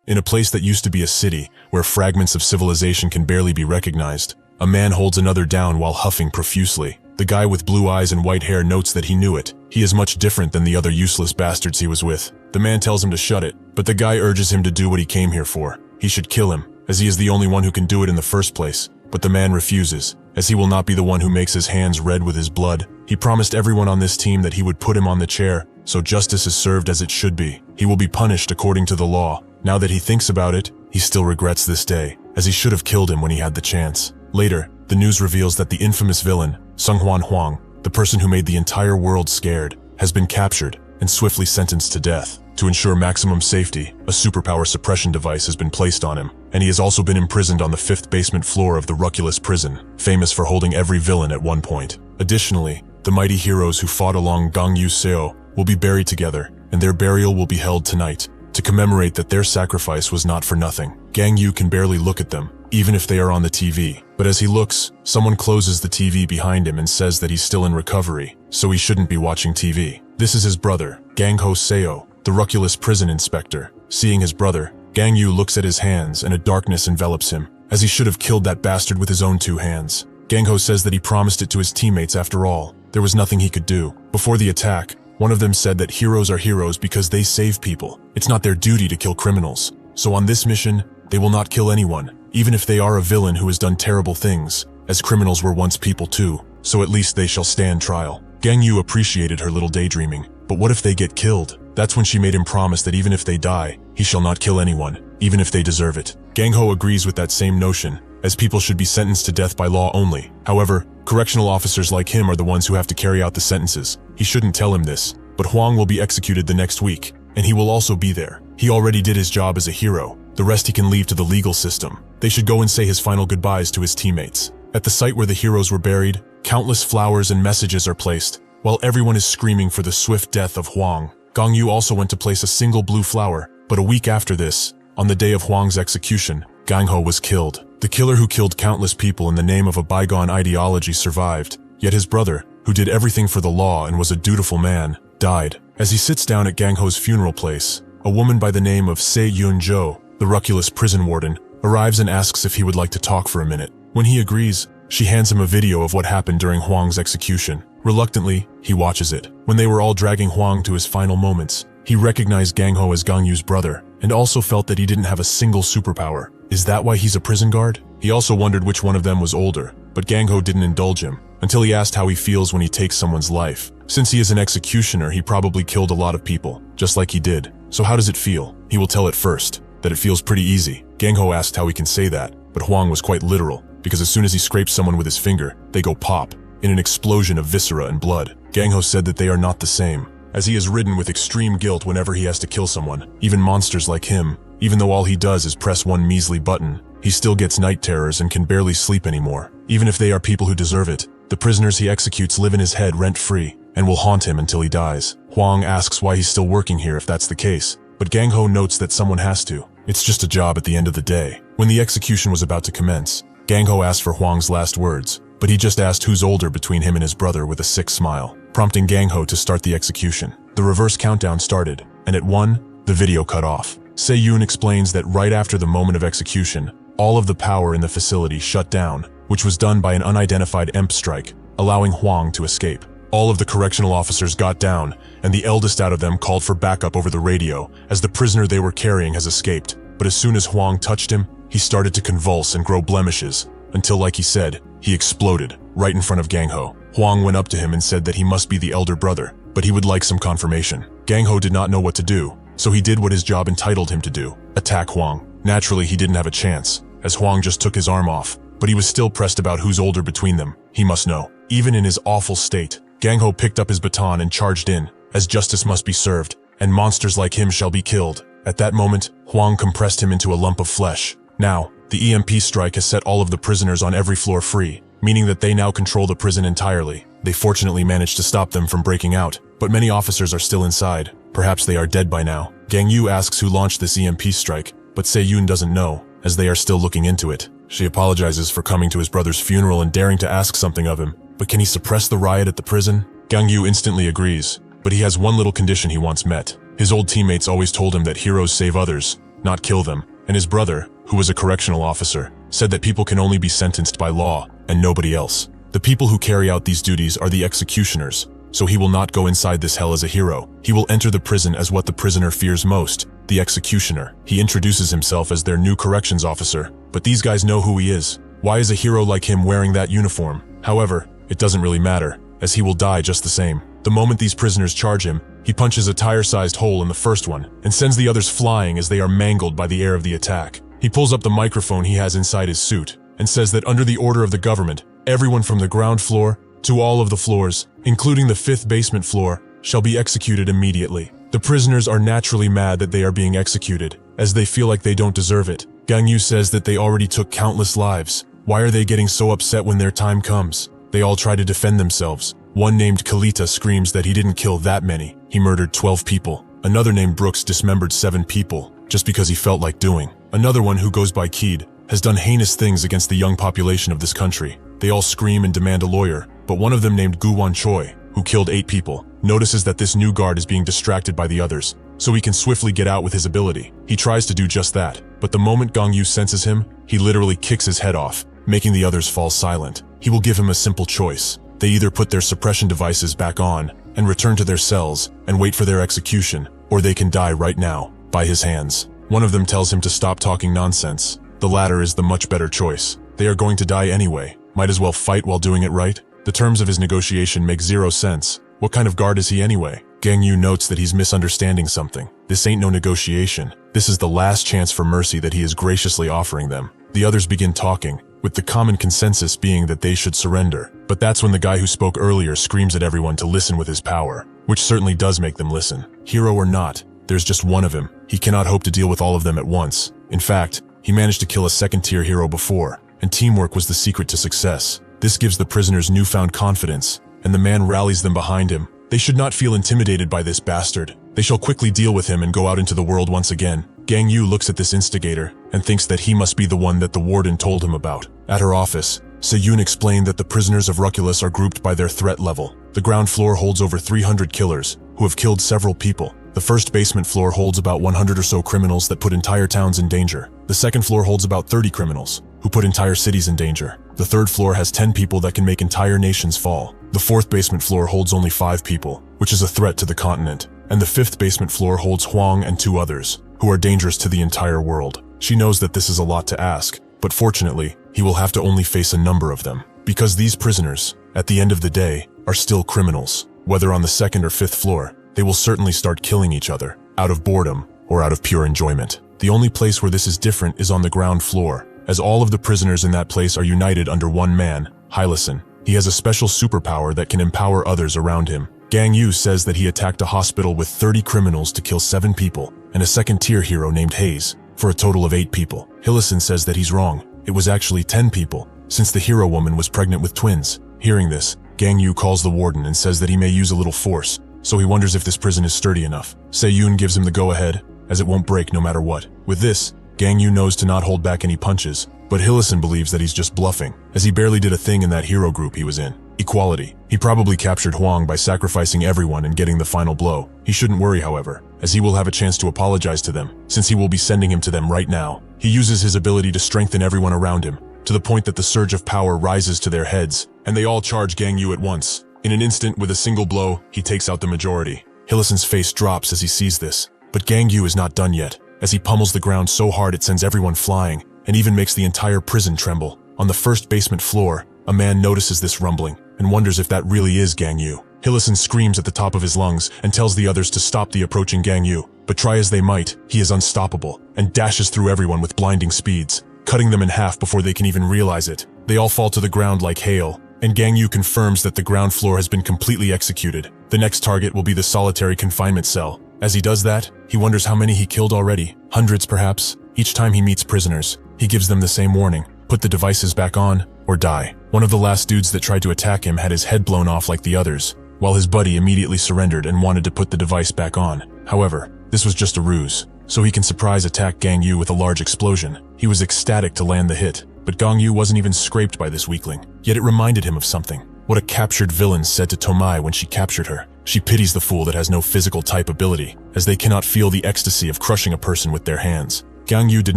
In a place that used to be a city, where fragments of civilization can barely be recognized, a man holds another down while huffing profusely. The guy with blue eyes and white hair notes that he knew it. He is much different than the other useless bastards he was with. The man tells him to shut it, but the guy urges him to do what he came here for. He should kill him, as he is the only one who can do it in the first place. But the man refuses, as he will not be the one who makes his hands red with his blood. He promised everyone on this team that he would put him on the chair, so justice is served as it should be. He will be punished according to the law. Now that he thinks about it, he still regrets this day, as he should have killed him when he had the chance. Later, the news reveals that the infamous villain, Sunghwan Huang, the person who made the entire world scared, has been captured and swiftly sentenced to death. To ensure maximum safety, a superpower suppression device has been placed on him, and he has also been imprisoned on the 5th basement floor of the Ruculus Prison, famous for holding every villain at one point. Additionally, the mighty heroes who fought along Gangyu Seo will be buried together, and their burial will be held tonight, to commemorate that their sacrifice was not for nothing. Gangyu can barely look at them, even if they are on the TV. But as he looks, someone closes the TV behind him and says that he's still in recovery, so he shouldn't be watching TV. This is his brother, Gangho Seo, the Ruculus Prison inspector. Seeing his brother, Gangyu looks at his hands and a darkness envelops him, as he should have killed that bastard with his own 2 hands. Gangho says that he promised it to his teammates after all. There was nothing he could do. Before the attack, one of them said that heroes are heroes because they save people. It's not their duty to kill criminals. So on this mission, they will not kill anyone, even if they are a villain who has done terrible things, as criminals were once people too, so at least they shall stand trial. Gangyu appreciated her little daydreaming, but what if they get killed? That's when she made him promise that even if they die, he shall not kill anyone, even if they deserve it. Gangho agrees with that same notion, as people should be sentenced to death by law only. However, correctional officers like him are the ones who have to carry out the sentences. He shouldn't tell him this, but Huang will be executed the next week, and he will also be there. He already did his job as a hero. The rest he can leave to the legal system. They should go and say his final goodbyes to his teammates. At the site where the heroes were buried, countless flowers and messages are placed, while everyone is screaming for the swift death of Huang. Gangyu also went to place a single blue flower, but a week after this, on the day of Huang's execution, Gangho was killed. The killer who killed countless people in the name of a bygone ideology survived, yet his brother, who did everything for the law and was a dutiful man, died. As he sits down at Gangho's funeral place, a woman by the name of Se Yun-jo, the Ruculus prison warden, arrives and asks if he would like to talk for a minute. When he agrees, she hands him a video of what happened during Huang's execution. Reluctantly, he watches it. When they were all dragging Huang to his final moments, he recognized Gangho as Gangyu's brother, and also felt that he didn't have a single superpower. Is that why he's a prison guard? He also wondered which one of them was older, but Gangho didn't indulge him, until he asked how he feels when he takes someone's life. Since he is an executioner, he probably killed a lot of people, just like he did. So how does it feel? He will tell it first, that it feels pretty easy. Gangho asked how he can say that, but Huang was quite literal, because as soon as he scrapes someone with his finger, they go pop, in an explosion of viscera and blood. Gangho said that they are not the same, as he is ridden with extreme guilt whenever he has to kill someone. Even monsters like him, even though all he does is press one measly button, he still gets night terrors and can barely sleep anymore. Even if they are people who deserve it, the prisoners he executes live in his head rent-free, and will haunt him until he dies. Huang asks why he's still working here if that's the case, but Gangho notes that someone has to. It's just a job at the end of the day. When the execution was about to commence, Gangho asked for Huang's last words, but he just asked who's older between him and his brother with a sick smile, prompting Gangho to start the execution. The reverse countdown started, and at 1, the video cut off. Se-yoon explains that right after the moment of execution, all of the power in the facility shut down, which was done by an unidentified EMP strike, allowing Huang to escape. All of the correctional officers got down, and the eldest out of them called for backup over the radio, as the prisoner they were carrying has escaped. But as soon as Huang touched him, he started to convulse and grow blemishes, until, like he said, he exploded, right in front of Gangho. Huang went up to him and said that he must be the elder brother, but he would like some confirmation. Gangho did not know what to do, so he did what his job entitled him to do, attack Huang. Naturally, he didn't have a chance, as Huang just took his arm off, but he was still pressed about who's older between them. He must know. Even in his awful state, Gangho picked up his baton and charged in, as justice must be served, and monsters like him shall be killed. At that moment, Huang compressed him into a lump of flesh. Now, the EMP strike has set all of the prisoners on every floor free, meaning that they now control the prison entirely. They fortunately managed to stop them from breaking out, but many officers are still inside. Perhaps they are dead by now. Gangyu asks who launched this EMP strike, but Se-yoon doesn't know, as they are still looking into it. She apologizes for coming to his brother's funeral and daring to ask something of him, but can he suppress the riot at the prison? Gangyu instantly agrees, but he has one little condition he wants met. His old teammates always told him that heroes save others, not kill them, and his brother, who was a correctional officer, said that people can only be sentenced by law and nobody else. The people who carry out these duties are the executioners, so he will not go inside this hell as a hero. He will enter the prison as what the prisoner fears most, the executioner. He introduces himself as their new corrections officer, but these guys know who he is. Why is a hero like him wearing that uniform? However, it doesn't really matter, as he will die just the same. The moment these prisoners charge him, he punches a tire-sized hole in the first one and sends the others flying as they are mangled by the air of the attack. He pulls up the microphone he has inside his suit and says that under the order of the government, everyone from the ground floor to all of the floors, including the 5th basement floor, shall be executed immediately. The prisoners are naturally mad that they are being executed, as they feel like they don't deserve it. Gangyu says that they already took countless lives. Why are they getting so upset when their time comes? They all try to defend themselves. One named Kalita screams that he didn't kill that many. He murdered 12 people. Another named Brooks dismembered 7 people, just because he felt like doing. Another one, who goes by Keed, has done heinous things against the young population of this country. They all scream and demand a lawyer, but one of them named Guwan Choi, who killed 8 people, notices that this new guard is being distracted by the others, so he can swiftly get out with his ability. He tries to do just that, but the moment Gangyu senses him, he literally kicks his head off, making the others fall silent. He will give him a simple choice. They either put their suppression devices back on and return to their cells and wait for their execution, or they can die right now, by his hands. One of them tells him to stop talking nonsense. The latter is the much better choice. They are going to die anyway. Might as well fight while doing it right. The terms of his negotiation make zero sense. What kind of guard is he anyway? Gangyu notes that he's misunderstanding something. This ain't no negotiation. This is the last chance for mercy that he is graciously offering them. The others begin talking, with the common consensus being that they should surrender. But that's when the guy who spoke earlier screams at everyone to listen with his power, which certainly does make them listen. Hero or not, there's just one of him. He cannot hope to deal with all of them at once. In fact, he managed to kill a second-tier hero before, and teamwork was the secret to success. This gives the prisoners newfound confidence, and the man rallies them behind him. They should not feel intimidated by this bastard. They shall quickly deal with him and go out into the world once again. Gangyu looks at this instigator and thinks that he must be the one that the warden told him about. At her office, Se-yoon explained that the prisoners of Ruculus are grouped by their threat level. The ground floor holds over 300 killers, who have killed several people. The first basement floor holds about 100 or so criminals that put entire towns in danger. The second floor holds about 30 criminals, who put entire cities in danger. The third floor has 10 people that can make entire nations fall. The fourth basement floor holds only 5 people, which is a threat to the continent. And the fifth basement floor holds Huang and 2 others, who are dangerous to the entire world. She knows that this is a lot to ask, but fortunately, he will have to only face a number of them. Because these prisoners, at the end of the day, are still criminals. Whether on the 2nd or 5th floor, they will certainly start killing each other, out of boredom or out of pure enjoyment. The only place where this is different is on the ground floor, as all of the prisoners in that place are united under one man, Hylason. He has a special superpower that can empower others around him. Gangyu says that he attacked a hospital with 30 criminals to kill 7 people, and a second-tier hero named Hayes, for a total of 8 people. Hylason says that he's wrong. It was actually 10 people, since the hero woman was pregnant with twins. Hearing this, Gangyu calls the warden and says that he may use a little force, so he wonders if this prison is sturdy enough. Se-yoon gives him the go-ahead, as it won't break no matter what. With this, Gangyu knows to not hold back any punches, but Hylason believes that he's just bluffing, as he barely did a thing in that hero group he was in. Equality. He probably captured Huang by sacrificing everyone and getting the final blow. He shouldn't worry, however, as he will have a chance to apologize to them, since he will be sending him to them right now. He uses his ability to strengthen everyone around him, to the point that the surge of power rises to their heads, and they all charge Gangyu at once. In an instant, with a single blow, he takes out the majority. Hylason's face drops as he sees this, but Gangyu is not done yet, as he pummels the ground so hard it sends everyone flying, and even makes the entire prison tremble. On the first basement floor, a man notices this rumbling, and wonders if that really is Gangyu. Hylason screams at the top of his lungs and tells the others to stop the approaching Gangyu, but try as they might, he is unstoppable, and dashes through everyone with blinding speeds, cutting them in half before they can even realize it. They all fall to the ground like hail, and Gangyu confirms that the ground floor has been completely executed. The next target will be the solitary confinement cell. As he does that, he wonders how many he killed already. Hundreds, perhaps. Each time he meets prisoners, he gives them the same warning: put the devices back on, or die. One of the last dudes that tried to attack him had his head blown off like the others, while his buddy immediately surrendered and wanted to put the device back on. However, this was just a ruse, so he can surprise attack Gangyu with a large explosion. He was ecstatic to land the hit, but Gangyu wasn't even scraped by this weakling, yet it reminded him of something. What a captured villain said to Tomai when she captured her. She pities the fool that has no physical type ability, as they cannot feel the ecstasy of crushing a person with their hands. Gangyu did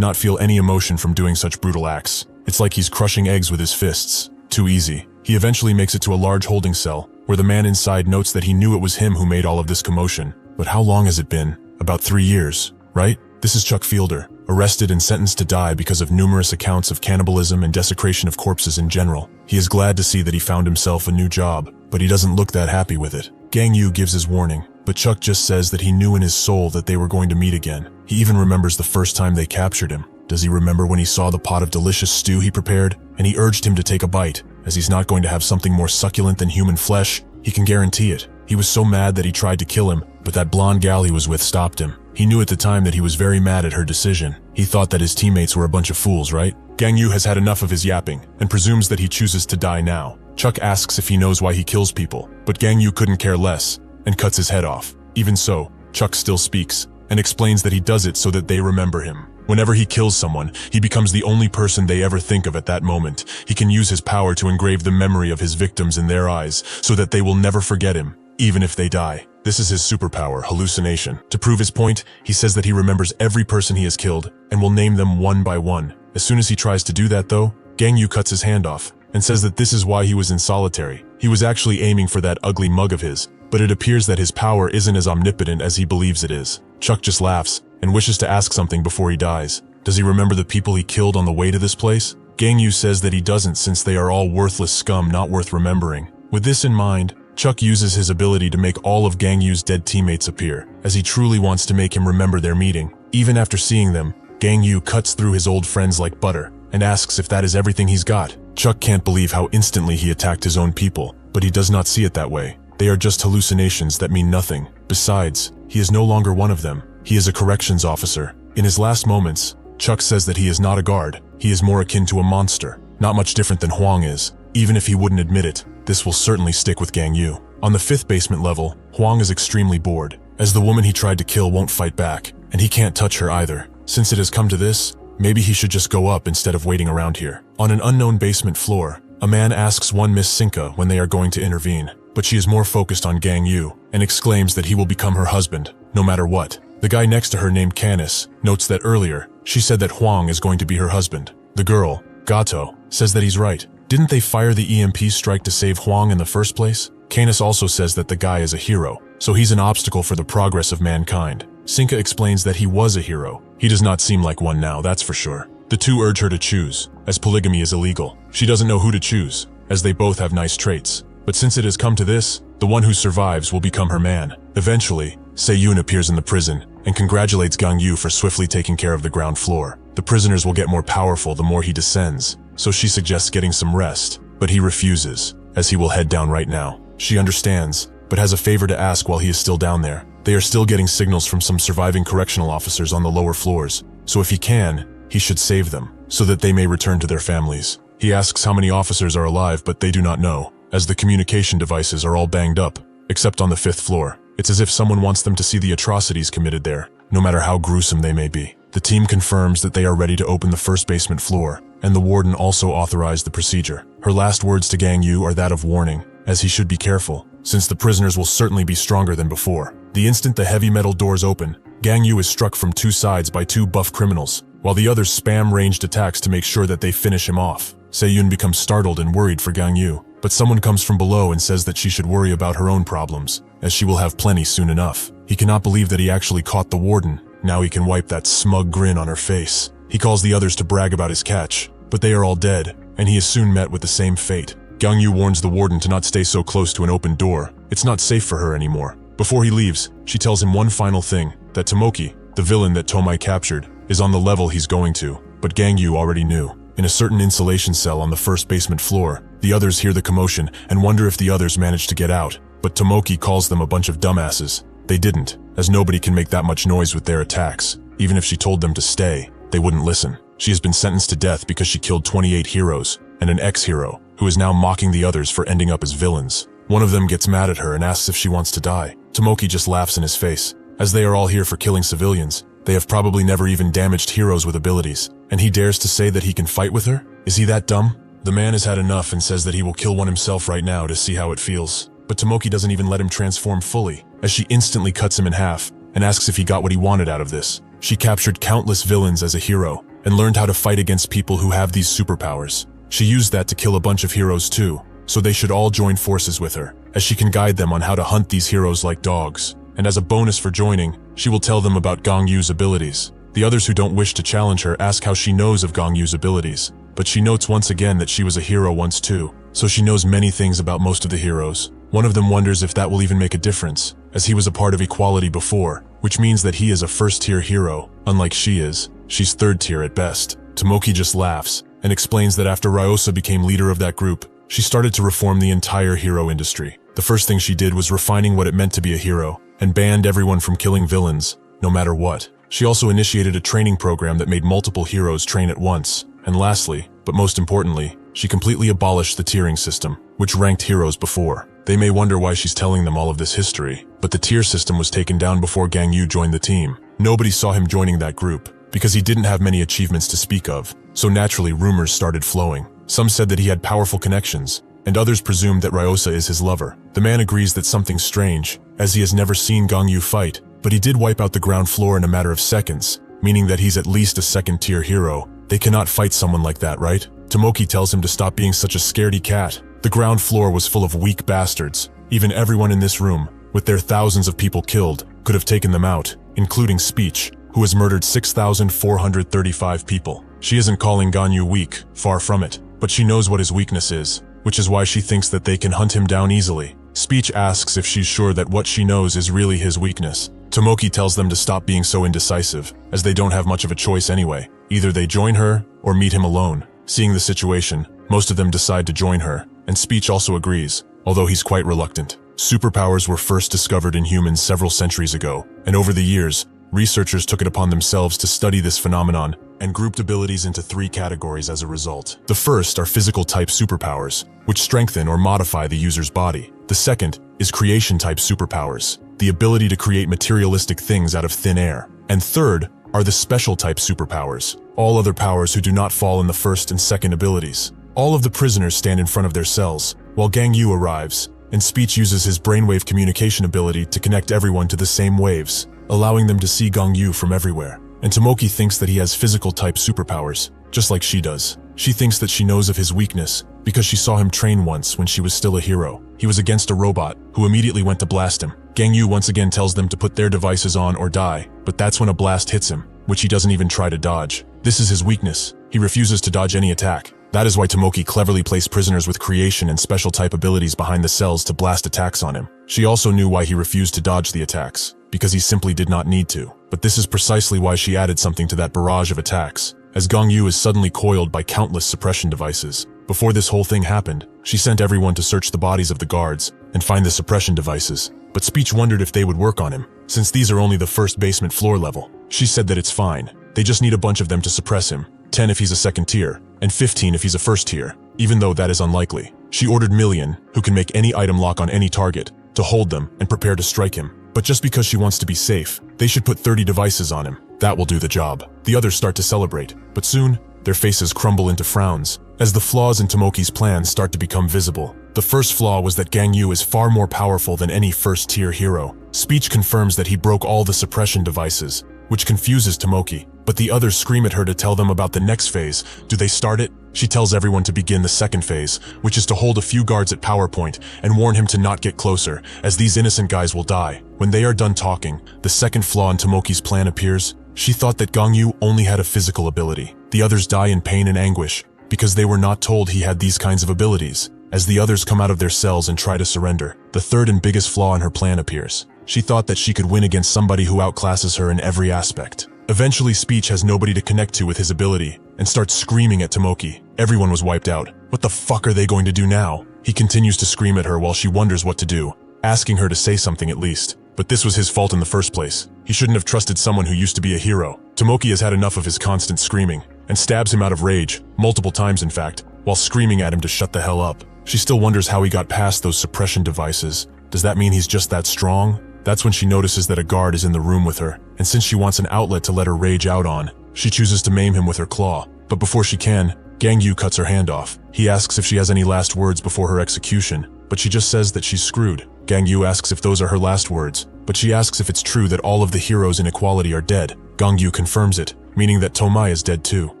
not feel any emotion from doing such brutal acts. It's like he's crushing eggs with his fists. Too easy. He eventually makes it to a large holding cell, where the man inside notes that he knew it was him who made all of this commotion. But how long has it been? About 3 years, right? This is Chuck Fielder, arrested and sentenced to die because of numerous accounts of cannibalism and desecration of corpses in general. He is glad to see that he found himself a new job, but he doesn't look that happy with it. Gangyu gives his warning, but Chuck just says that he knew in his soul that they were going to meet again. He even remembers the first time they captured him. Does he remember when he saw the pot of delicious stew he prepared? And he urged him to take a bite, as he's not going to have something more succulent than human flesh. He can guarantee it. He was so mad that he tried to kill him, but that blonde gal he was with stopped him. He knew at the time that he was very mad at her decision. He thought that his teammates were a bunch of fools, right? Gangyu has had enough of his yapping, and presumes that he chooses to die now. Chuck asks if he knows why he kills people, but Gangyu couldn't care less, and cuts his head off. Even so, Chuck still speaks, and explains that he does it so that they remember him. Whenever he kills someone, he becomes the only person they ever think of at that moment. He can use his power to engrave the memory of his victims in their eyes, so that they will never forget him, even if they die. This is his superpower, hallucination. To prove his point, he says that he remembers every person he has killed, and will name them one by one. As soon as he tries to do that though, Gangyu cuts his hand off, and says that this is why he was in solitary. He was actually aiming for that ugly mug of his, but it appears that his power isn't as omnipotent as he believes it is. Chuck just laughs, and wishes to ask something before he dies. Does he remember the people he killed on the way to this place? Gangyu says that he doesn't, since they are all worthless scum not worth remembering. With this in mind, Chuck uses his ability to make all of Gangyu's dead teammates appear, as he truly wants to make him remember their meeting. Even after seeing them, Gangyu cuts through his old friends like butter, and asks if that is everything he's got. Chuck can't believe how instantly he attacked his own people, but he does not see it that way. They are just hallucinations that mean nothing. Besides, he is no longer one of them. He is a corrections officer. In his last moments, Chuck says that he is not a guard. He is more akin to a monster, not much different than Huang is. Even if he wouldn't admit it, this will certainly stick with Gangyu. On the 5th basement level, Huang is extremely bored, as the woman he tried to kill won't fight back, and he can't touch her either. Since it has come to this, maybe he should just go up instead of waiting around here. On an unknown basement floor, a man asks one Miss Sinka when they are going to intervene, but she is more focused on Gangyu, and exclaims that he will become her husband, no matter what. The guy next to her named Canis notes that earlier, she said that Huang is going to be her husband. The girl, Gato, says that he's right. Didn't they fire the EMP strike to save Huang in the first place? Canis also says that the guy is a hero, so he's an obstacle for the progress of mankind. Sinka explains that he was a hero. He does not seem like one now, that's for sure. The two urge her to choose, as polygamy is illegal. She doesn't know who to choose, as they both have nice traits. But since it has come to this, the one who survives will become her man. Eventually, Se-yoon appears in the prison, and congratulates Gangyu for swiftly taking care of the ground floor. The prisoners will get more powerful the more he descends, so she suggests getting some rest, but he refuses, as he will head down right now. She understands, but has a favor to ask while he is still down there. They are still getting signals from some surviving correctional officers on the lower floors, so if he can, he should save them, so that they may return to their families. He asks how many officers are alive, but they do not know, as the communication devices are all banged up, except on the 5th floor. It's as if someone wants them to see the atrocities committed there, no matter how gruesome they may be. The team confirms that they are ready to open the 1st basement floor, and the warden also authorized the procedure. Her last words to Gangyu are that of warning, as he should be careful, since the prisoners will certainly be stronger than before. The instant the heavy metal doors open, Gangyu is struck from 2 sides by 2 buff criminals, while the others spam ranged attacks to make sure that they finish him off. Se-yoon becomes startled and worried for Gangyu, but someone comes from below and says that she should worry about her own problems, as she will have plenty soon enough. He cannot believe that he actually caught the warden. Now he can wipe that smug grin on her face. He calls the others to brag about his catch, but they are all dead, and he is soon met with the same fate. Gangyu warns the warden to not stay so close to an open door. It's not safe for her anymore. Before he leaves, she tells him one final thing, that Tomoki, the villain that Tomai captured, is on the level he's going to, but Gangyu already knew. In a certain insulation cell on the 1st basement floor, the others hear the commotion and wonder if the others managed to get out, but Tomoki calls them a bunch of dumbasses. They didn't, as nobody can make that much noise with their attacks. Even if she told them to stay, they wouldn't listen. She has been sentenced to death because she killed 28 heroes, and an ex-hero, who is now mocking the others for ending up as villains. One of them gets mad at her and asks if she wants to die. Tomoki just laughs in his face. As they are all here for killing civilians, they have probably never even damaged heroes with abilities, and he dares to say that he can fight with her? Is he that dumb? The man has had enough and says that he will kill one himself right now to see how it feels. But Tomoki doesn't even let him transform fully, as she instantly cuts him in half and asks if he got what he wanted out of this. She captured countless villains as a hero and learned how to fight against people who have these superpowers. She used that to kill a bunch of heroes too, so they should all join forces with her, as she can guide them on how to hunt these heroes like dogs. And as a bonus for joining, she will tell them about Gangyu's abilities. The others who don't wish to challenge her ask how she knows of Gangyu's abilities, but she notes once again that she was a hero once too, so she knows many things about most of the heroes. One of them wonders if that will even make a difference, as he was a part of equality before, which means that he is a first-tier hero, unlike she is. She's third-tier at best. Tomoki just laughs and explains that after Ryosa became leader of that group, she started to reform the entire hero industry. The first thing she did was refining what it meant to be a hero, and banned everyone from killing villains, no matter what. She also initiated a training program that made multiple heroes train at once. And lastly, but most importantly, she completely abolished the tiering system, which ranked heroes before. They may wonder why she's telling them all of this history, but the tier system was taken down before Gangyu joined the team. Nobody saw him joining that group, because he didn't have many achievements to speak of, so naturally rumors started flowing. Some said that he had powerful connections, and others presumed that Ryosa is his lover. The man agrees that something's strange, as he has never seen Gangyu fight, but he did wipe out the ground floor in a matter of seconds, meaning that he's at least a second-tier hero. They cannot fight someone like that, right? Tomoki tells him to stop being such a scaredy cat. The ground floor was full of weak bastards. Even everyone in this room, with their thousands of people killed, could have taken them out, including Speech, who has murdered 6,435 people. She isn't calling Gangyu weak, far from it, but she knows what his weakness is, which is why she thinks that they can hunt him down easily. Speech asks if she's sure that what she knows is really his weakness. Tomoki tells them to stop being so indecisive, as they don't have much of a choice anyway. Either they join her, or meet him alone. Seeing the situation, most of them decide to join her, and Speech also agrees, although he's quite reluctant. Superpowers were first discovered in humans several centuries ago, and over the years, researchers took it upon themselves to study this phenomenon and grouped abilities into 3 categories as a result. The first are physical-type superpowers, which strengthen or modify the user's body. The second is creation-type superpowers, the ability to create materialistic things out of thin air. And third are the special-type superpowers, all other powers who do not fall in the first and second abilities. All of the prisoners stand in front of their cells, while Gangyu arrives, and Speech uses his brainwave communication ability to connect everyone to the same waves, allowing them to see Gangyu from everywhere. And Tomoki thinks that he has physical-type superpowers, just like she does. She thinks that she knows of his weakness because she saw him train once when she was still a hero. He was against a robot, who immediately went to blast him. Gangyu once again tells them to put their devices on or die, but that's when a blast hits him, which he doesn't even try to dodge. This is his weakness. He refuses to dodge any attack. That is why Tomoki cleverly placed prisoners with creation and special-type abilities behind the cells to blast attacks on him. She also knew why he refused to dodge the attacks, because he simply did not need to. But this is precisely why she added something to that barrage of attacks, as Gangyu is suddenly coiled by countless suppression devices. Before this whole thing happened, she sent everyone to search the bodies of the guards and find the suppression devices, but Speech wondered if they would work on him, since these are only the first basement floor level. She said that it's fine. They just need a bunch of them to suppress him, 10 if he's a second tier, and 15 if he's a first tier, even though that is unlikely. She ordered Million, who can make any item lock on any target, to hold them and prepare to strike him. But just because she wants to be safe, they should put 30 devices on him. That will do the job. The others start to celebrate, but soon, their faces crumble into frowns, as the flaws in Tomoki's plans start to become visible. The first flaw was that Gangyu is far more powerful than any first-tier hero. Speech confirms that he broke all the suppression devices, which confuses Tomoki, but the others scream at her to tell them about the next phase. Do they start it? She tells everyone to begin the second phase, which is to hold a few guards at power point and warn him to not get closer, as these innocent guys will die. When they are done talking, the second flaw in Tomoki's plan appears. She thought that Gangyu only had a physical ability. The others die in pain and anguish, because they were not told he had these kinds of abilities, as the others come out of their cells and try to surrender. The third and biggest flaw in her plan appears. She thought that she could win against somebody who outclasses her in every aspect. Eventually, Speech has nobody to connect to with his ability, and starts screaming at Tomoki. Everyone was wiped out. What the fuck are they going to do now? He continues to scream at her while she wonders what to do, asking her to say something at least. But this was his fault in the first place. He shouldn't have trusted someone who used to be a hero. Tomoki has had enough of his constant screaming, and stabs him out of rage, multiple times in fact, while screaming at him to shut the hell up. She still wonders how he got past those suppression devices. Does that mean he's just that strong? That's when she notices that a guard is in the room with her, and since she wants an outlet to let her rage out on, she chooses to maim him with her claw. But before she can, Gangyu cuts her hand off. He asks if she has any last words before her execution, but she just says that she's screwed. Gangyu asks if those are her last words, but she asks if it's true that all of the heroes in equality are dead. Gangyu confirms it, meaning that Tomai is dead too.